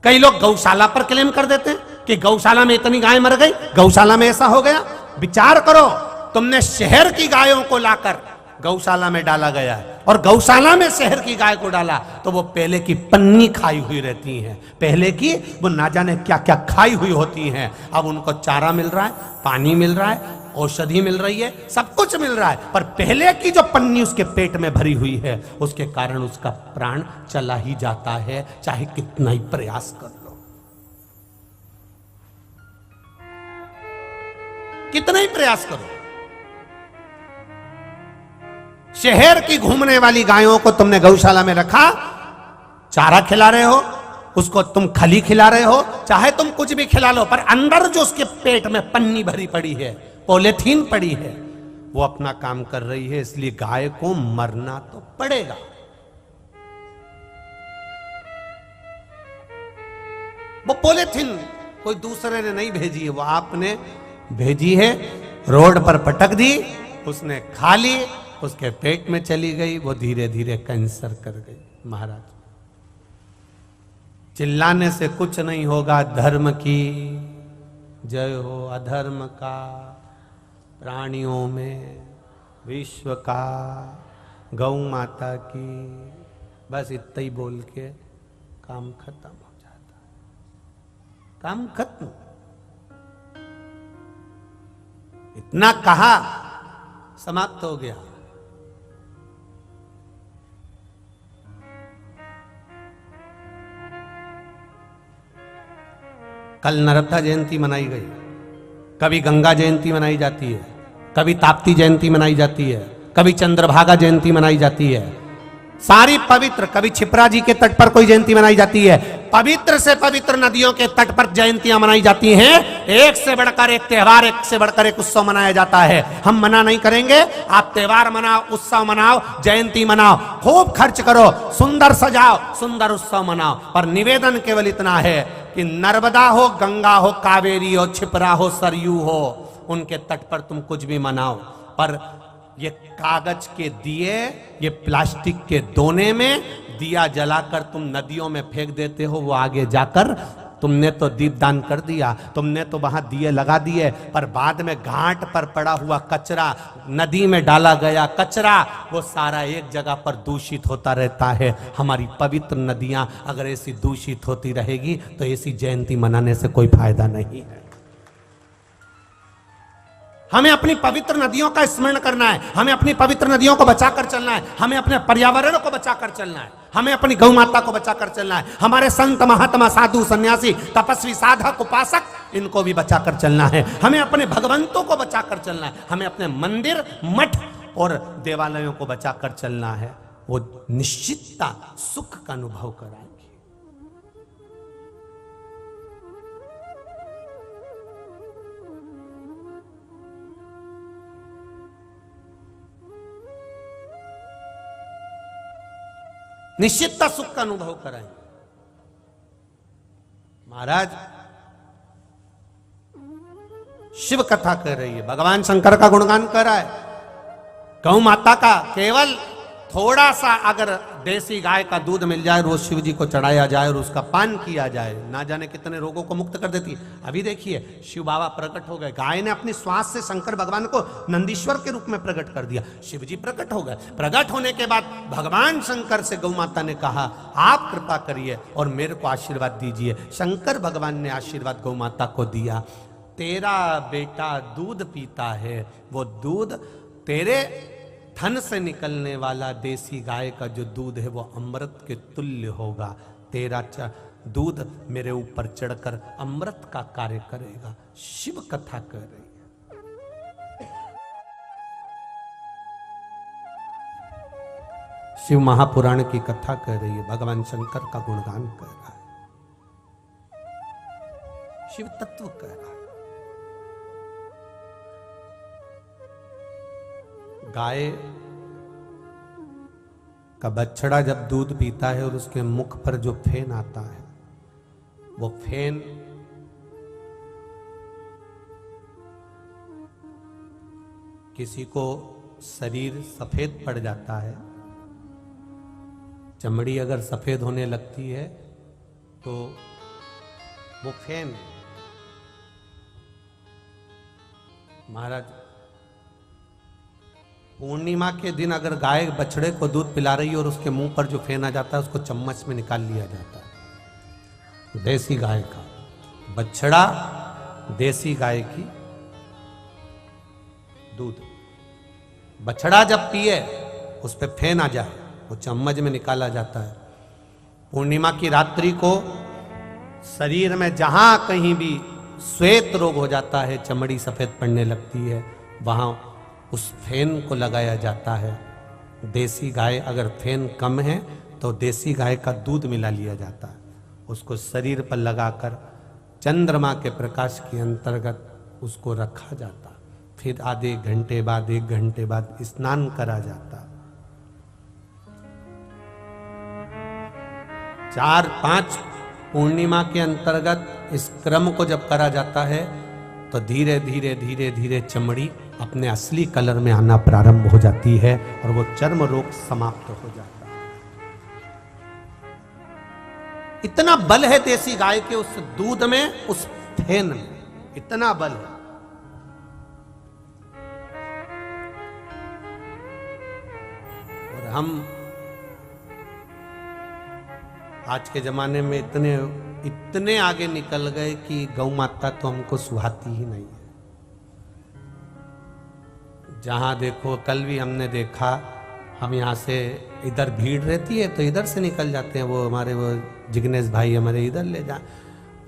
कई लोग गौशाला पर क्लेम कर देते हैं कि गौशाला में इतनी गाय मर गई, गौशाला में ऐसा हो गया। विचार करो, तुमने शहर की गायों को लाकर गौशाला में डाला गया है और गौशाला में शहर की गाय को डाला तो वो पहले की पन्नी खाई हुई रहती हैं, पहले की वो ना जाने क्या क्या खाई हुई होती हैं। अब उनको चारा मिल रहा है, पानी मिल रहा है, औषधि मिल रही है, सब कुछ मिल रहा है, पर पहले की जो पन्नी उसके पेट में भरी हुई है उसके कारण उसका प्राण चला ही जाता है, चाहे कितना ही प्रयास कर लो, कितना ही प्रयास करो। शहर की घूमने वाली गायों को तुमने गौशाला में रखा, चारा खिला रहे हो, उसको तुम खली खिला रहे हो, चाहे तुम कुछ भी खिला लो, पर अंदर जो उसके पेट में पन्नी भरी पड़ी है, पॉलिथीन पड़ी है, वो अपना काम कर रही है, इसलिए गाय को मरना तो पड़ेगा। वो पॉलिथीन कोई दूसरे ने नहीं भेजी है, वो आपने भेजी है, रोड पर पटक दी, उसने खा ली, उसके पेट में चली गई, वो धीरे धीरे कैंसर कर गई। महाराज चिल्लाने से कुछ नहीं होगा, धर्म की जय हो, अधर्म का, प्राणियों में, विश्व का, गौ माता की, बस इतना ही बोल के काम खत्म हो जाता है, काम खत्म। इतना कहा, समाप्त हो गया। कल नर्मदा जयंती मनाई गई, कभी गंगा जयंती मनाई जाती है, कभी ताप्ती जयंती मनाई जाती है, कभी चंद्रभागा जयंती मनाई जाती है, सारी पवित्र, कभी क्षिप्रा जी के तट पर कोई जयंती मनाई जाती है, पवित्र से पवित्र नदियों के तट पर जयंतियां मनाई जाती हैं। एक से बढ़कर एक त्योहार, एक से बढ़कर एक उत्सव मनाया जाता है। हम मना नहीं करेंगे, आप त्योहार मनाओ, उत्सव मनाओ, जयंती मनाओ, खूब खर्च करो, सुंदर सजाओ, सुंदर उत्सव मनाओ, पर निवेदन केवल इतना है कि नर्मदा हो, गंगा हो, कावेरी हो, क्षिप्रा हो, सरयू हो, उनके तट पर तुम कुछ भी मनाओ, पर ये कागज के दिए, ये प्लास्टिक के दोने में दिया जलाकर तुम नदियों में फेंक देते हो, वो आगे जाकर तुमने तो दीपदान कर दिया, तुमने तो वहां दिए लगा दिए, पर बाद में घाट पर पड़ा हुआ कचरा, नदी में डाला गया कचरा, वो सारा एक जगह पर दूषित होता रहता है। हमारी पवित्र नदियां अगर ऐसी दूषित होती रहेगी तो ऐसी जयंती मनाने से कोई फायदा नहीं है। हमें अपनी पवित्र नदियों का स्मरण करना है, हमें अपनी पवित्र नदियों को बचाकर चलना है, हमें अपने पर्यावरण को बचाकर चलना है, हमें अपनी गौ माता को बचाकर चलना है, हमारे संत महात्मा साधु सन्यासी तपस्वी साधक उपासक इनको भी बचाकर चलना है, हमें अपने भगवंतों को बचाकर चलना है, हमें अपने मंदिर मठ और देवालयों को बचाकर चलना है। वो निश्चितता सुख का अनुभव कराएंगे। निश्चितता सुख का अनुभव कराएं। महाराज शिव कथा कर रही है, भगवान शंकर का गुणगान कर रहा है, गौ माता का केवल थोड़ा सा अगर देसी गाय का दूध मिल जाए और वो शिव जी को चढ़ाया जाए और उसका पान किया जाए, ना जाने कितने रोगों को मुक्त कर देती है। अभी देखिए शिव बाबा प्रकट हो गए, गाय ने अपनी श्वास से शंकर भगवान को नंदीश्वर के रूप में प्रकट कर दिया, शिव जी प्रकट हो गए। प्रकट होने के बाद भगवान शंकर से गौ माता ने कहा आप कृपा करिए और मेरे को आशीर्वाद दीजिए। शंकर भगवान ने आशीर्वाद गौ माता को दिया, तेरा बेटा दूध पीता है, वो दूध तेरे थन से निकलने वाला देसी गाय का जो दूध है वो अमृत के तुल्य होगा, तेरा दूध मेरे ऊपर चढ़कर अमृत का कार्य करेगा। शिव कथा कर रही है, शिव महापुराण की कथा कर रही है, भगवान शंकर का गुणगान कर रहा है, शिव तत्व कर रहा है। गाय का बछड़ा जब दूध पीता है और उसके मुख पर जो फेन आता है, वो फेन किसी को शरीर सफेद पड़ जाता है, चमड़ी अगर सफेद होने लगती है तो वो फेन। महाराज पूर्णिमा के दिन अगर गाय बछड़े को दूध पिला रही है और उसके मुंह पर जो फेन आ जाता है उसको चम्मच में निकाल लिया जाता है। देसी गाय का बछड़ा, देसी गाय की दूध, बछड़ा जब पिए उस पे फेन आ जाए वो चम्मच में निकाला जाता है। पूर्णिमा की रात्रि को शरीर में जहां कहीं भी श्वेत रोग हो जाता है, चमड़ी सफेद पड़ने लगती है, वहां उस फेन को लगाया जाता है। देसी गाय अगर फेन कम है तो देसी गाय का दूध मिला लिया जाता है, उसको शरीर पर लगाकर चंद्रमा के प्रकाश के अंतर्गत उसको रखा जाता। फिर आधे घंटे बाद, 1 घंटे बाद स्नान करा जाता। 4-5 पूर्णिमा के अंतर्गत इस क्रम को जब करा जाता है तो धीरे धीरे धीरे धीरे चमड़ी अपने असली कलर में आना प्रारंभ हो जाती है और वो चर्म रोग समाप्त हो जाता है। इतना बल है देसी गाय के उस दूध में, उस फेन में, इतना बल है। और हम आज के जमाने में इतने आगे निकल गए कि गौ माता तो हमको सुहाती ही नहीं है। जहां देखो, कल भी हमने देखा, हम यहाँ से इधर भीड़ रहती है तो इधर से निकल जाते हैं, वो हमारे वो जिग्नेश भाई हमारे इधर ले जाए,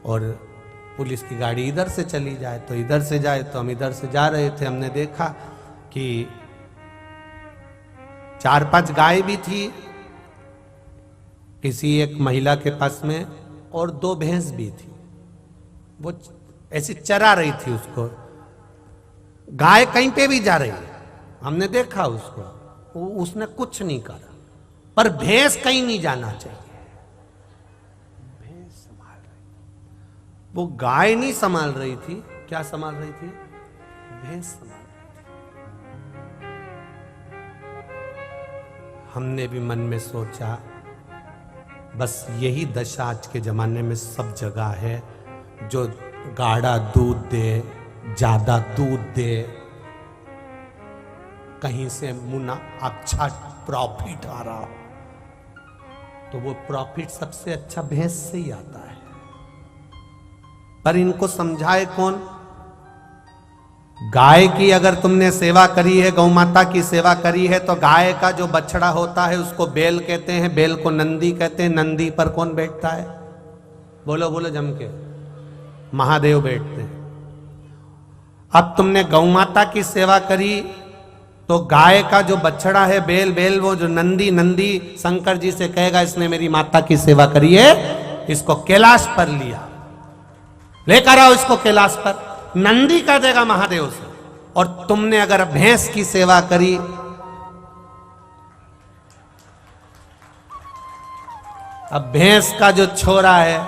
और पुलिस की गाड़ी इधर से चली जाए तो इधर से जाए, तो हम इधर से जा रहे थे, हमने देखा कि 4-5 गाय भी थी किसी एक महिला के पास में, और 2 भैंस भी थी। वो ऐसी चरा रही थी उसको। गाय कहीं पे भी जा रही है, हमने देखा उसको, उसने कुछ नहीं करा, पर भैंस कहीं नहीं जाना चाहिए। भैंस संभाल रही, वो गाय नहीं संभाल रही थी। क्या संभाल रही थी? भैंस संभाल रही थी। हमने भी मन में सोचा बस यही दशा आज के जमाने में सब जगह है, जो गाढ़ा दूध दे, ज्यादा दूध दे, कहीं से मुना अच्छा प्रॉफिट आ रहा, तो वो प्रॉफिट सबसे अच्छा भैंस से ही आता है। पर इनको समझाए कौन? गाय की अगर तुमने सेवा करी है, गौ माता की सेवा करी है, तो गाय का जो बछड़ा होता है उसको बैल कहते हैं, बैल को नंदी कहते हैं। नंदी पर कौन बैठता है? बोलो बोलो जम के। महादेव बैठते हैं। अब तुमने गौ माता की सेवा करी तो गाय का जो बछड़ा है, बैल वो जो नंदी शंकर जी से कहेगा इसने मेरी माता की सेवा करी है, इसको कैलाश पर लिया, लेकर आओ इसको कैलाश पर। नंदी कह देगा महादेव से। और तुमने अगर भैंस की सेवा करी, अब भैंस का जो छोरा है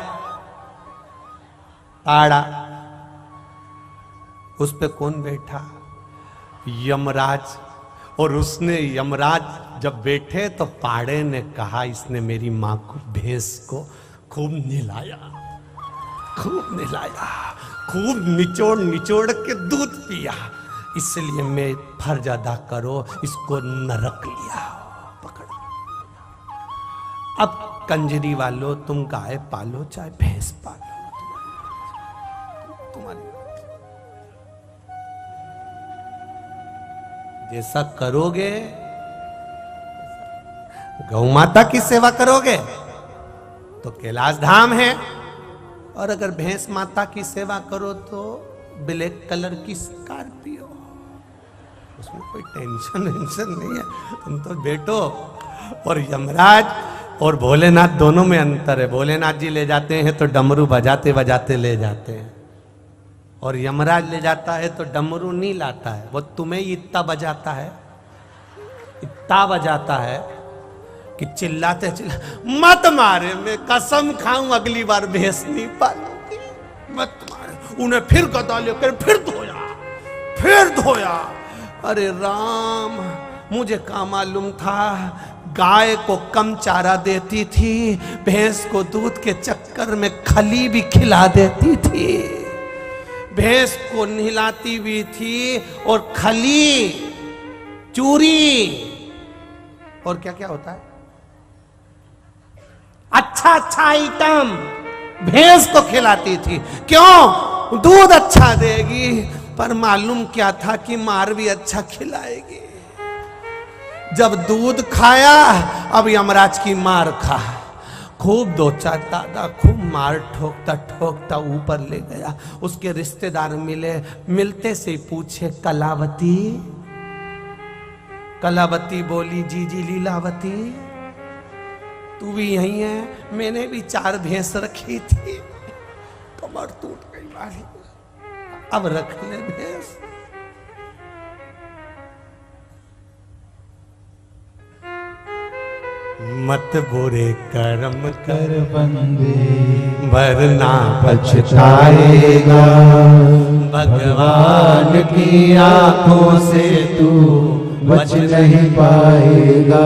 पाड़ा, उस पे कौन बैठा? यमराज। और उसने, यमराज जब बैठे तो पाड़े ने कहा इसने मेरी मां को, भैंस को खूब नहलाया, खूब निचोड़ के दूध पिया, इसलिए मैं फर्ज अदा करो, इसको नरक लिया पकड़। अब कंजरी वालों, तुम गाय पालो चाहे भैंस पालो, तुम्हारी जैसा करोगे, गौ माता की सेवा करोगे तो कैलाश धाम है, और अगर भैंस माता की सेवा करो तो ब्लैक कलर की स्कॉर्पियो, उसमें कोई टेंशन नहीं है, तुम तो बैठो। और यमराज और भोलेनाथ दोनों में अंतर है। भोलेनाथ जी ले जाते हैं तो डमरू बजाते बजाते ले जाते हैं, और यमराज ले जाता है तो डमरू नहीं लाता है, वो तुम्हें इतना बजाता है कि चिल्लाते मत मारे, मैं कसम खाऊं अगली बार भैंस नहीं पालूंगी, मत मारे। उन्हें फिर गदा लेकर फिर धोया। अरे राम, मुझे क्या मालूम था, गाय को कम चारा देती थी, भैंस को दूध के चक्कर में खली भी खिला देती थी, भैंस को नहलाती भी थी और खली चूरी, और क्या क्या होता है, अच्छा अच्छा आइटम भैंस को खिलाती थी। क्यों? दूध अच्छा देगी, पर मालूम क्या था कि मार भी अच्छा खिलाएगी। जब दूध खाया, अब यमराज की मार खा। खूब दो चार दादा खूब मार ठोकता ठोकता ऊपर ले गया। उसके रिश्तेदार मिले, मिलते से पूछे कलावती। कलावती बोली, जी जी लीलावती, तू भी यही है? मैंने भी 4 भैंस रखी थी, कमर टूट गई वाली, अब रख ले भैंस। मत बुरे कर्म कर बंदे वरना पछताएगा, भगवान की आंखों से तू बच नहीं पाएगा,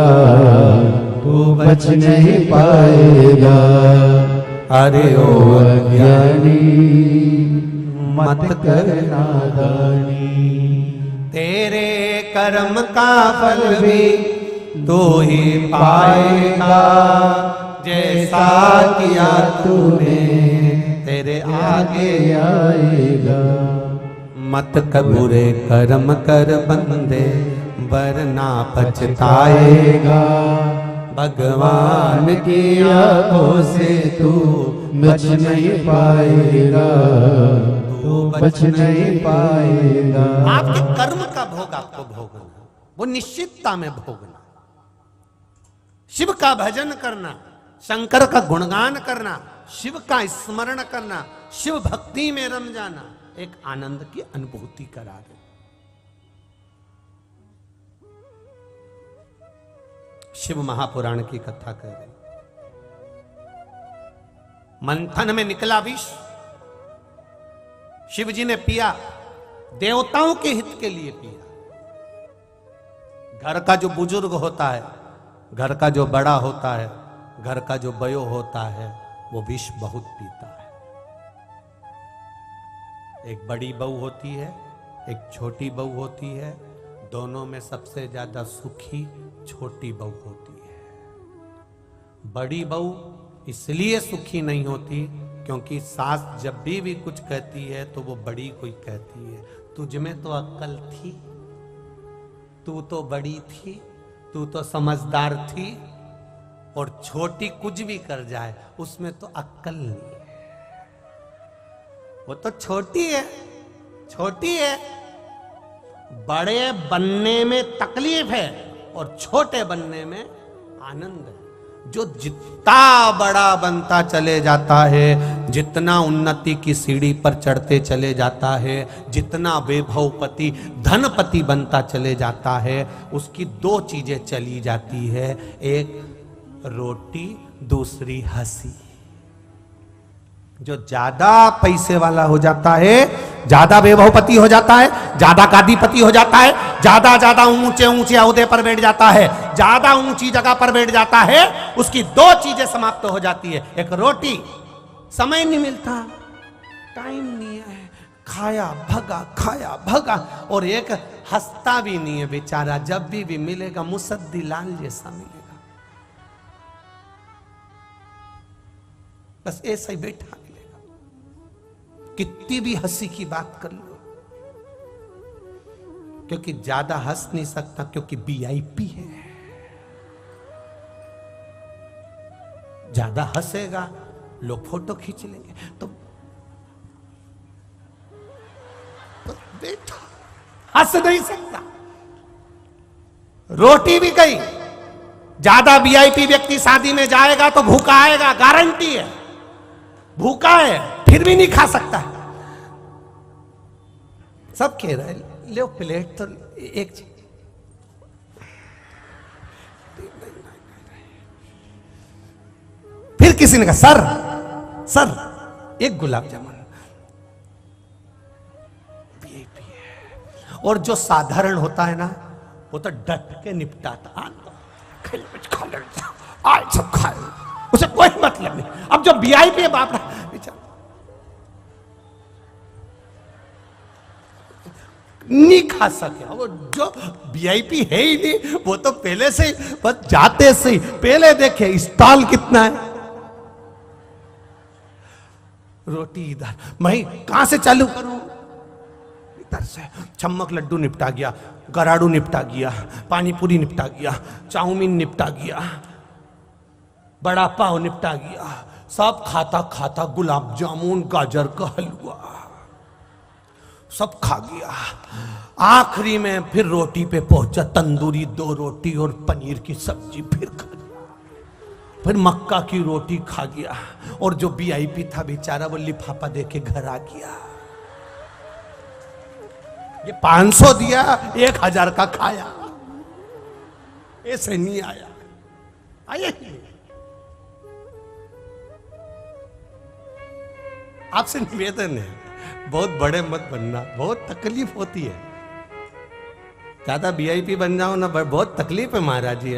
तू बच नहीं पाएगा। अरे ओ अज्ञानी मत कर नादानी, तेरे कर्म का फल भी तू ही पाएगा, जैसा किया तूने तेरे आगे आएगा। मत बुरे कर्म कर बंदे वरना पछताएगा, भगवान की आंखों से तू बच नहीं पाएगा, तू बच नहीं पाएगा। आपके कर्म का भोग आपको भोगना, वो निश्चितता में भोगना। शिव का भजन करना, शंकर का गुणगान करना, शिव का स्मरण करना, शिव भक्ति में रम जाना, एक आनंद की अनुभूति करा दे। शिव महापुराण की कथा कर रहे, मंथन में निकला विष, शिव जी ने पिया, देवताओं के हित के लिए पिया। घर का जो बुजुर्ग होता है, घर का जो बड़ा होता है, घर का जो बयो होता है, वो विष बहुत पीता है। एक बड़ी बहू होती है, एक छोटी बहू होती है, दोनों में सबसे ज्यादा सुखी छोटी बहू होती है। बड़ी बहू इसलिए सुखी नहीं होती क्योंकि सास जब भी कुछ कहती है तो वो बड़ी कोई कहती है, तुझ में तो अक्ल थी, तू तो बड़ी थी, तू तो समझदार थी। और छोटी कुछ भी कर जाए उसमें तो अक्ल नहीं है, वो तो छोटी है, छोटी है। बड़े बनने में तकलीफ है और छोटे बनने में आनंद है। जो जितना बड़ा बनता चले जाता है, जितना उन्नति की सीढ़ी पर चढ़ते चले जाता है, जितना वैभवपति धनपति बनता चले जाता है, उसकी 2 चीजें चली जाती है, एक रोटी, दूसरी हंसी। जो ज्यादा पैसे वाला हो जाता है, ज्यादा वैभवपति हो जाता है, ज्यादा गादीपति हो जाता है, ज्यादा ज्यादा ऊंचे ऊंचे ओहदे पर बैठ जाता है, ज्यादा ऊंची जगह पर बैठ जाता है, उसकी 2 चीजें समाप्त हो जाती है। एक रोटी, समय नहीं मिलता, टाइम नहीं है, खाया भगा खाया भगा। और एक हंसता भी नहीं है बेचारा, जब भी मिलेगा मुसद्दी लाल जैसा मिलेगा, बस ऐसा ही बैठा मिलेगा। कितनी भी हंसी की बात कर लो, क्योंकि ज्यादा हंस नहीं सकता, क्योंकि वीआईपी है। ज्यादा हंसेगा लोग फोटो खींच लेंगे, तो बेटा हंस नहीं सकता। रोटी भी गई, ज्यादा वीआईपी व्यक्ति शादी में जाएगा तो भूखा आएगा, गारंटी है, भूखा है फिर भी नहीं खा सकता। सब कह रहे ले प्लेट तो एक चीज, फिर किसी ने कहा सर सर एक गुलाब जामुन, वीआईपी है। और जो साधारण होता है ना, वो तो डट के निपटाता, खा ले आज सब खाए, उसे कोई मतलब नहीं। अब जो वीआईपी है बाप रे, नहीं खा सके। वो जो वीआईपी है ही नहीं, वो तो पहले से ही बस जाते से ही पहले देखे स्टॉल कितना है, रोटी इधर, मैं कहां से चालू करूं, इधर से चम्मक लड्डू निपटा गया, गराड़ू निपटा गया, पानी पूरी निपटा गया, चाउमीन निपटा गया, बड़ा पाव निपटा गया, सब खाता खाता गुलाब जामुन गाजर का हलवा सब खा गया। आखिरी में फिर रोटी पे पहुंचा, तंदूरी 2 रोटी और पनीर की सब्जी फिर खा गया, फिर मक्का की रोटी खा गया, और जो वीआईपी था बेचारा वो लिफाफा दे के घर आ गया। ये 500 दिया, 1000 का खाया, ऐसे नहीं आया, आया ही। आपसे निवेदन है, बहुत बड़े मत बनना, बहुत तकलीफ होती है। ज्यादा वीआईपी बन जाओ ना, बहुत तकलीफ है महाराज जी।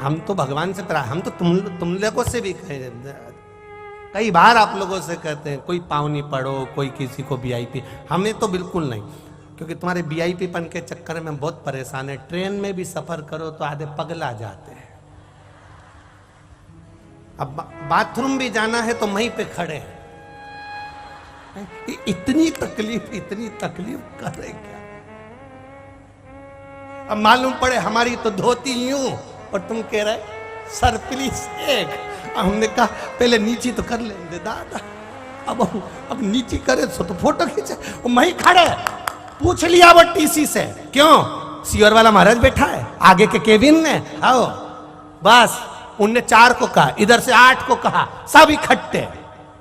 हम तो भगवान से हम तो तुम लोगों से भी कहे, कई बार आप लोगों से कहते हैं कोई पाँव नहीं पड़ो, कोई किसी को वीआईपी, हमें तो बिल्कुल नहीं, क्योंकि तुम्हारे वीआईपी पन के चक्कर में बहुत परेशान है। ट्रेन में भी सफर करो तो आधे पगला जाते हैं। अब बाथरूम भी जाना है तो वहीं पे खड़े हैं, इतनी तकलीफ कर रहे क्या। अब मालूम पड़े हमारी तो धोती यूं और तुम कह रहे सर प्लीज एक। हमने कहा पहले नीचे तो कर लेंगे दादा, अब नीचे करे तो फोटो खींचे। वहीं खड़े पूछ लिया वो टीसी से, क्यों सीओर वाला महाराज बैठा है आगे के केबिन में, आओ बस। उनने 4 को कहा, इधर से 8 को कहा, सब इकट्ठे।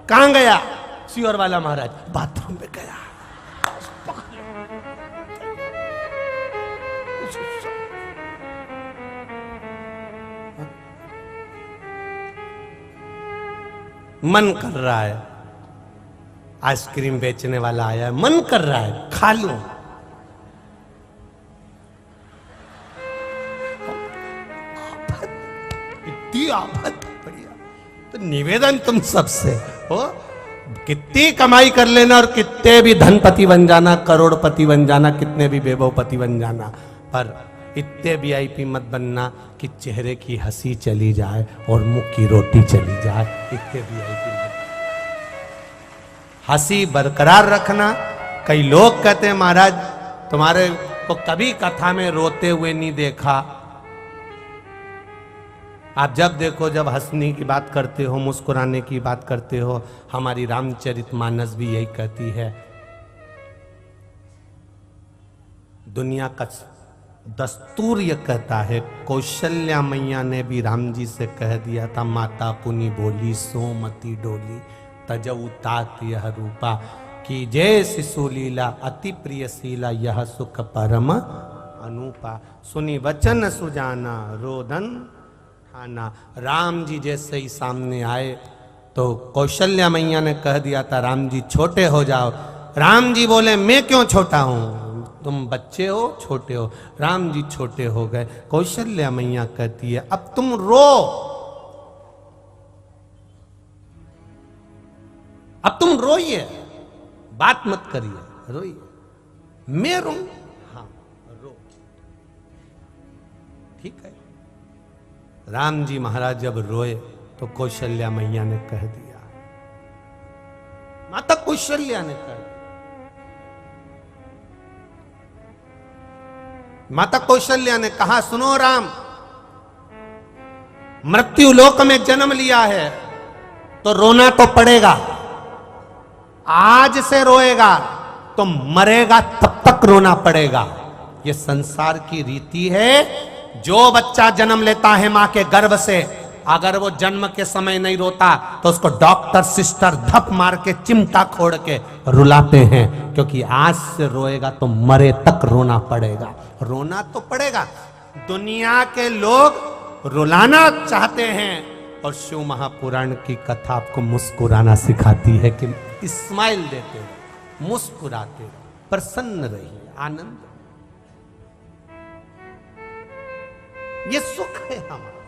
कहां गया सीओर वाला महाराज? बाथरूम में गया। मन कर रहा है, आइसक्रीम बेचने वाला आया है, मन कर रहा है खा लूं। इतनी आफत बढ़िया। तो निवेदन तुम सबसे हो, कितनी कमाई कर लेना और कितने भी धनपति बन जाना, करोड़पति बन जाना, कितने भी वैभवपति बन जाना, पर इतने वीआईपी मत बनना कि चेहरे की हंसी चली जाए और मुंह की रोटी चली जाए। इतने वीआईपी हंसी बरकरार रखना। कई लोग कहते हैं महाराज तुम्हारे को कभी कथा में रोते हुए नहीं देखा। आप जब देखो, जब हंसने की बात करते हो, मुस्कुराने की बात करते हो, हमारी रामचरितमानस भी यही कहती है। दुनिया का दस्तूर यह कहता है, कौशल्या मैया ने भी राम जी से कह दिया था, माता पुनि बोली सोमति डोली तजऊ तात यह रूपा, कि जय शिशु लीला अति प्रियशीला यह सुख परम अनुपा। सुनी वचन सुजाना रोदन ठाना। राम जी जैसे ही सामने आए तो कौशल्या मैया ने कह दिया था राम जी छोटे हो जाओ। राम जी बोले मैं क्यों छोटा हूं, तुम बच्चे हो, छोटे हो। राम जी छोटे हो गए। कौशल्या मैया कहती है अब तुम रो, अब तुम रोइए, बात मत करिए, रोइए। मैं रो, हाँ रो, ठीक है। राम जी महाराज जब रोए तो कौशल्या मैया ने कह दिया, माता कौशल्या ने कह दिया, माता कौशल्या ने कहा सुनो राम, मृत्यु लोक में जन्म लिया है तो रोना तो पड़ेगा। आज से रोएगा तो मरेगा तब तक रोना पड़ेगा। ये संसार की रीति है। जो बच्चा जन्म लेता है मां के गर्भ से, अगर वो जन्म के समय नहीं रोता तो उसको डॉक्टर सिस्टर धप मार के चिमटा खोड़ के रुलाते हैं, क्योंकि आज से रोएगा तो मरे तक रोना पड़ेगा। रोना तो पड़ेगा। दुनिया के लोग रुलाना चाहते हैं और शिव महापुराण की कथा आपको मुस्कुराना सिखाती है कि स्माइल देते हो, मुस्कुराते हो, प्रसन्न रहिए, आनंद। ये सुख है हमारा।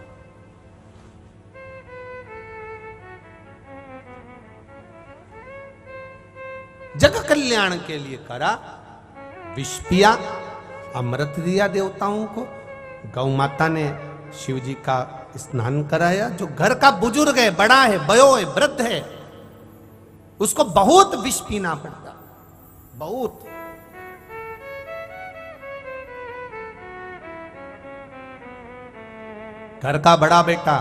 जग कल्याण के लिए करा, विष पिया, अमृत दिया देवताओं को, गौ माता ने शिव जी का स्नान कराया। जो घर का बुजुर्ग है, बड़ा है, बयो है, वृद्ध है, उसको बहुत विष पीना पड़ता, बहुत। घर का बड़ा बेटा,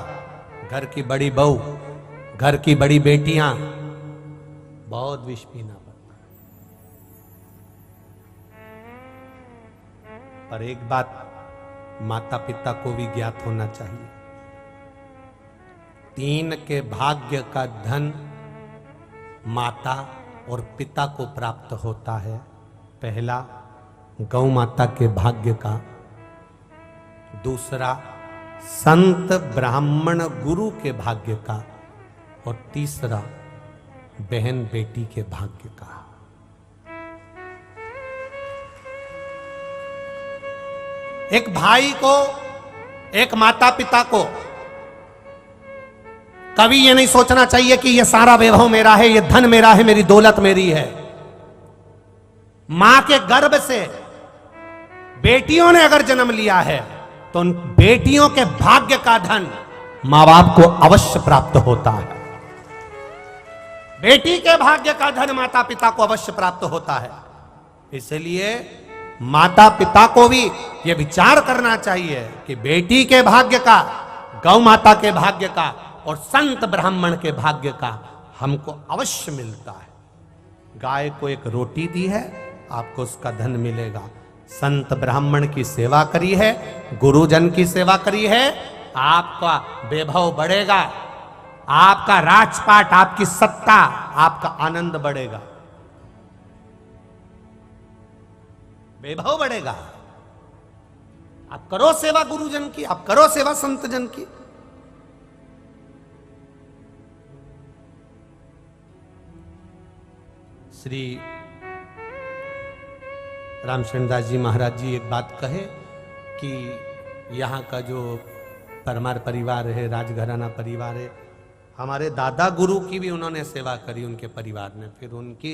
घर की बड़ी बहू, घर की बड़ी बेटियां, बहुत विष पीना पड़ता। पर एक बात माता पिता को भी ज्ञात होना चाहिए, 3 के भाग्य का धन माता और पिता को प्राप्त होता है। पहला गौ माता के भाग्य का, दूसरा संत ब्राह्मण गुरु के भाग्य का, और तीसरा बहन बेटी के भाग्य का। एक भाई को, एक माता पिता को कभी ये नहीं सोचना चाहिए कि ये सारा वैभव मेरा है, ये धन मेरा है, मेरी दौलत मेरी है। मां के गर्भ से बेटियों ने अगर जन्म लिया है तो उन बेटियों के भाग्य का धन मां बाप को अवश्य प्राप्त होता है। बेटी के भाग्य का धन माता पिता को अवश्य प्राप्त होता है। इसलिए माता पिता को भी यह विचार करना चाहिए कि बेटी के भाग्य का, गौ माता के भाग्य का और संत ब्राह्मण के भाग्य का हमको अवश्य मिलता है। गाय को एक रोटी दी है, आपको उसका धन मिलेगा। संत ब्राह्मण की सेवा करी है, गुरुजन की सेवा करी है, आपका वैभव बढ़ेगा, आपका राजपाट, आपकी सत्ता, आपका आनंद बढ़ेगा, वैभव बढ़ेगा। आप करो सेवा गुरुजन की, आप करो सेवा संत जन की। श्री रामचंद्र दास जी महाराज जी एक बात कहे कि यहाँ का जो परमार परिवार है, राजघराना परिवार है, हमारे दादा गुरु की भी उन्होंने सेवा करी उनके परिवार ने, फिर उनकी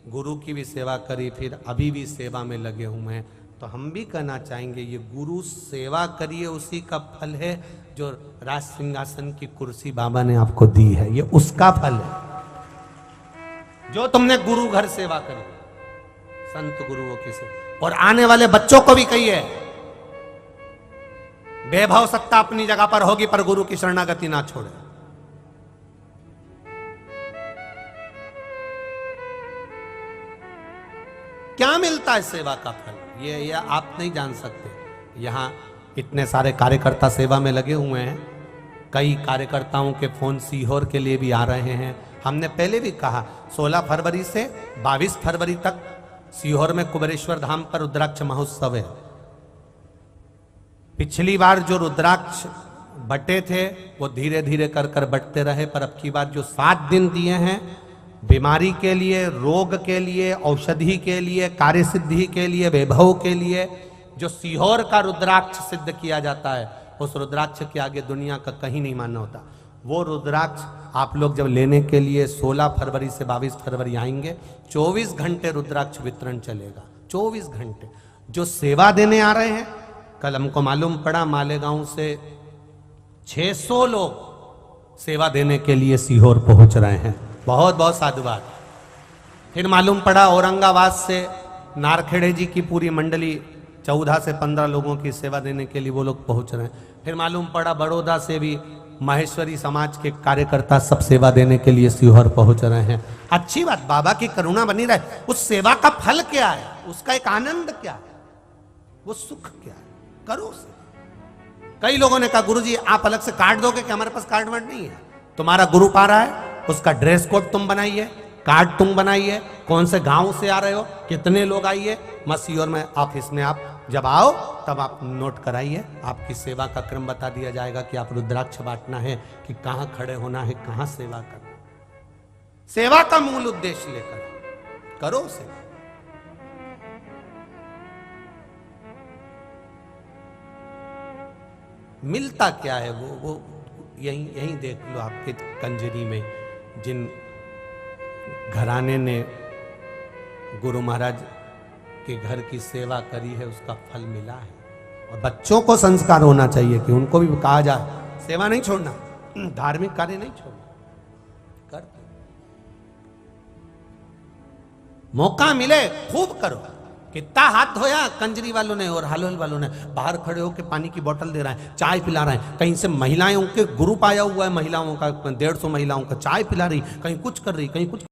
गुरु की भी सेवा करी, फिर अभी भी सेवा में लगे हुए हैं। तो हम भी कहना चाहेंगे, ये गुरु सेवा करिए, उसी का फल है जो राज सिंहासन की कुर्सी बाबा ने आपको दी है, ये उसका फल है जो तुमने गुरु घर सेवा करी, संत गुरुओं की सेवा। और आने वाले बच्चों को भी कहिए, वैभव सत्ता अपनी जगह पर होगी पर गुरु की शरणागति ना छोड़े। क्या मिलता है सेवा का फल, ये आप नहीं जान सकते। यहां इतने सारे कार्यकर्ता सेवा में लगे हुए हैं, कई कार्यकर्ताओं के फोन सीहोर के लिए भी आ रहे हैं। हमने पहले भी कहा 16 फरवरी से 22 फरवरी तक सीहोर में कुबेरेश्वर धाम पर रुद्राक्ष महोत्सव है। पिछली बार जो रुद्राक्ष बटे थे वो धीरे धीरे कर कर बटते रहे, पर अब की बार जो 7 दिन दिए हैं, बीमारी के लिए, रोग के लिए, औषधि के लिए, कार्य सिद्धि के लिए, वैभव के लिए, जो सीहोर का रुद्राक्ष सिद्ध किया जाता है, उस रुद्राक्ष के आगे दुनिया का कहीं नहीं मानना होता। वो रुद्राक्ष आप लोग जब लेने के लिए 16 फरवरी से 22 फरवरी आएंगे, 24 घंटे रुद्राक्ष वितरण चलेगा, 24 घंटे। जो सेवा देने आ रहे हैं, कल हमको मालूम पड़ा मालेगांव से 600 लोग सेवा देने के लिए सीहोर पहुंच रहे हैं, बहुत बहुत साधुवाद। फिर मालूम पड़ा औरंगाबाद से नारखेड़े जी की पूरी मंडली 14 से 15 लोगों की सेवा देने के लिए वो लोग पहुंच रहे हैं। फिर मालूम पड़ा बड़ौदा से भी माहेश्वरी समाज के कार्यकर्ता सब सेवा देने के लिए सीहोर पहुंच रहे हैं। अच्छी बात, बाबा की करुणा बनी रहे। उस सेवा का फल क्या है, उसका एक आनंद क्या है, वो सुख क्या है, करो से। कई लोगों ने कहा गुरुजी आप अलग से कार्ड दोगे कि हमारे पास कार्ड वर्ड नहीं है। तुम्हारा गुरु पा रहा है, उसका ड्रेस कोड तुम बनाइए, कार्ड तुम बनाइए, कौन से गांव से आ रहे हो, कितने लोग आइए, मसीहोर में ऑफिस में आप जब आओ तब आप नोट कराइए, आपकी सेवा का क्रम बता दिया जाएगा कि आप रुद्राक्ष बांटना है कि कहां खड़े होना है, कहां सेवा करना। सेवा का मूल उद्देश्य लेकर करो सेवा। मिलता क्या है वो यही देख लो। आपके कंजरी में जिन घराने ने गुरु महाराज के घर की सेवा करी है उसका फल मिला है। और बच्चों को संस्कार होना चाहिए कि उनको भी कहा जाए सेवा नहीं छोड़ना, धार्मिक कार्य नहीं छोड़ना, कर दो। मौका मिले खूब करो। कितना हाथ धोया कंजरी वालों ने और हालोल वालों ने, बाहर खड़े होकर पानी की बोतल दे रहा है, चाय पिला रहे हैं, कहीं से महिलाओं के ग्रुप आया हुआ है, महिलाओं का 150 महिलाओं का चाय पिला रही, कहीं कुछ कर रही, कहीं कुछ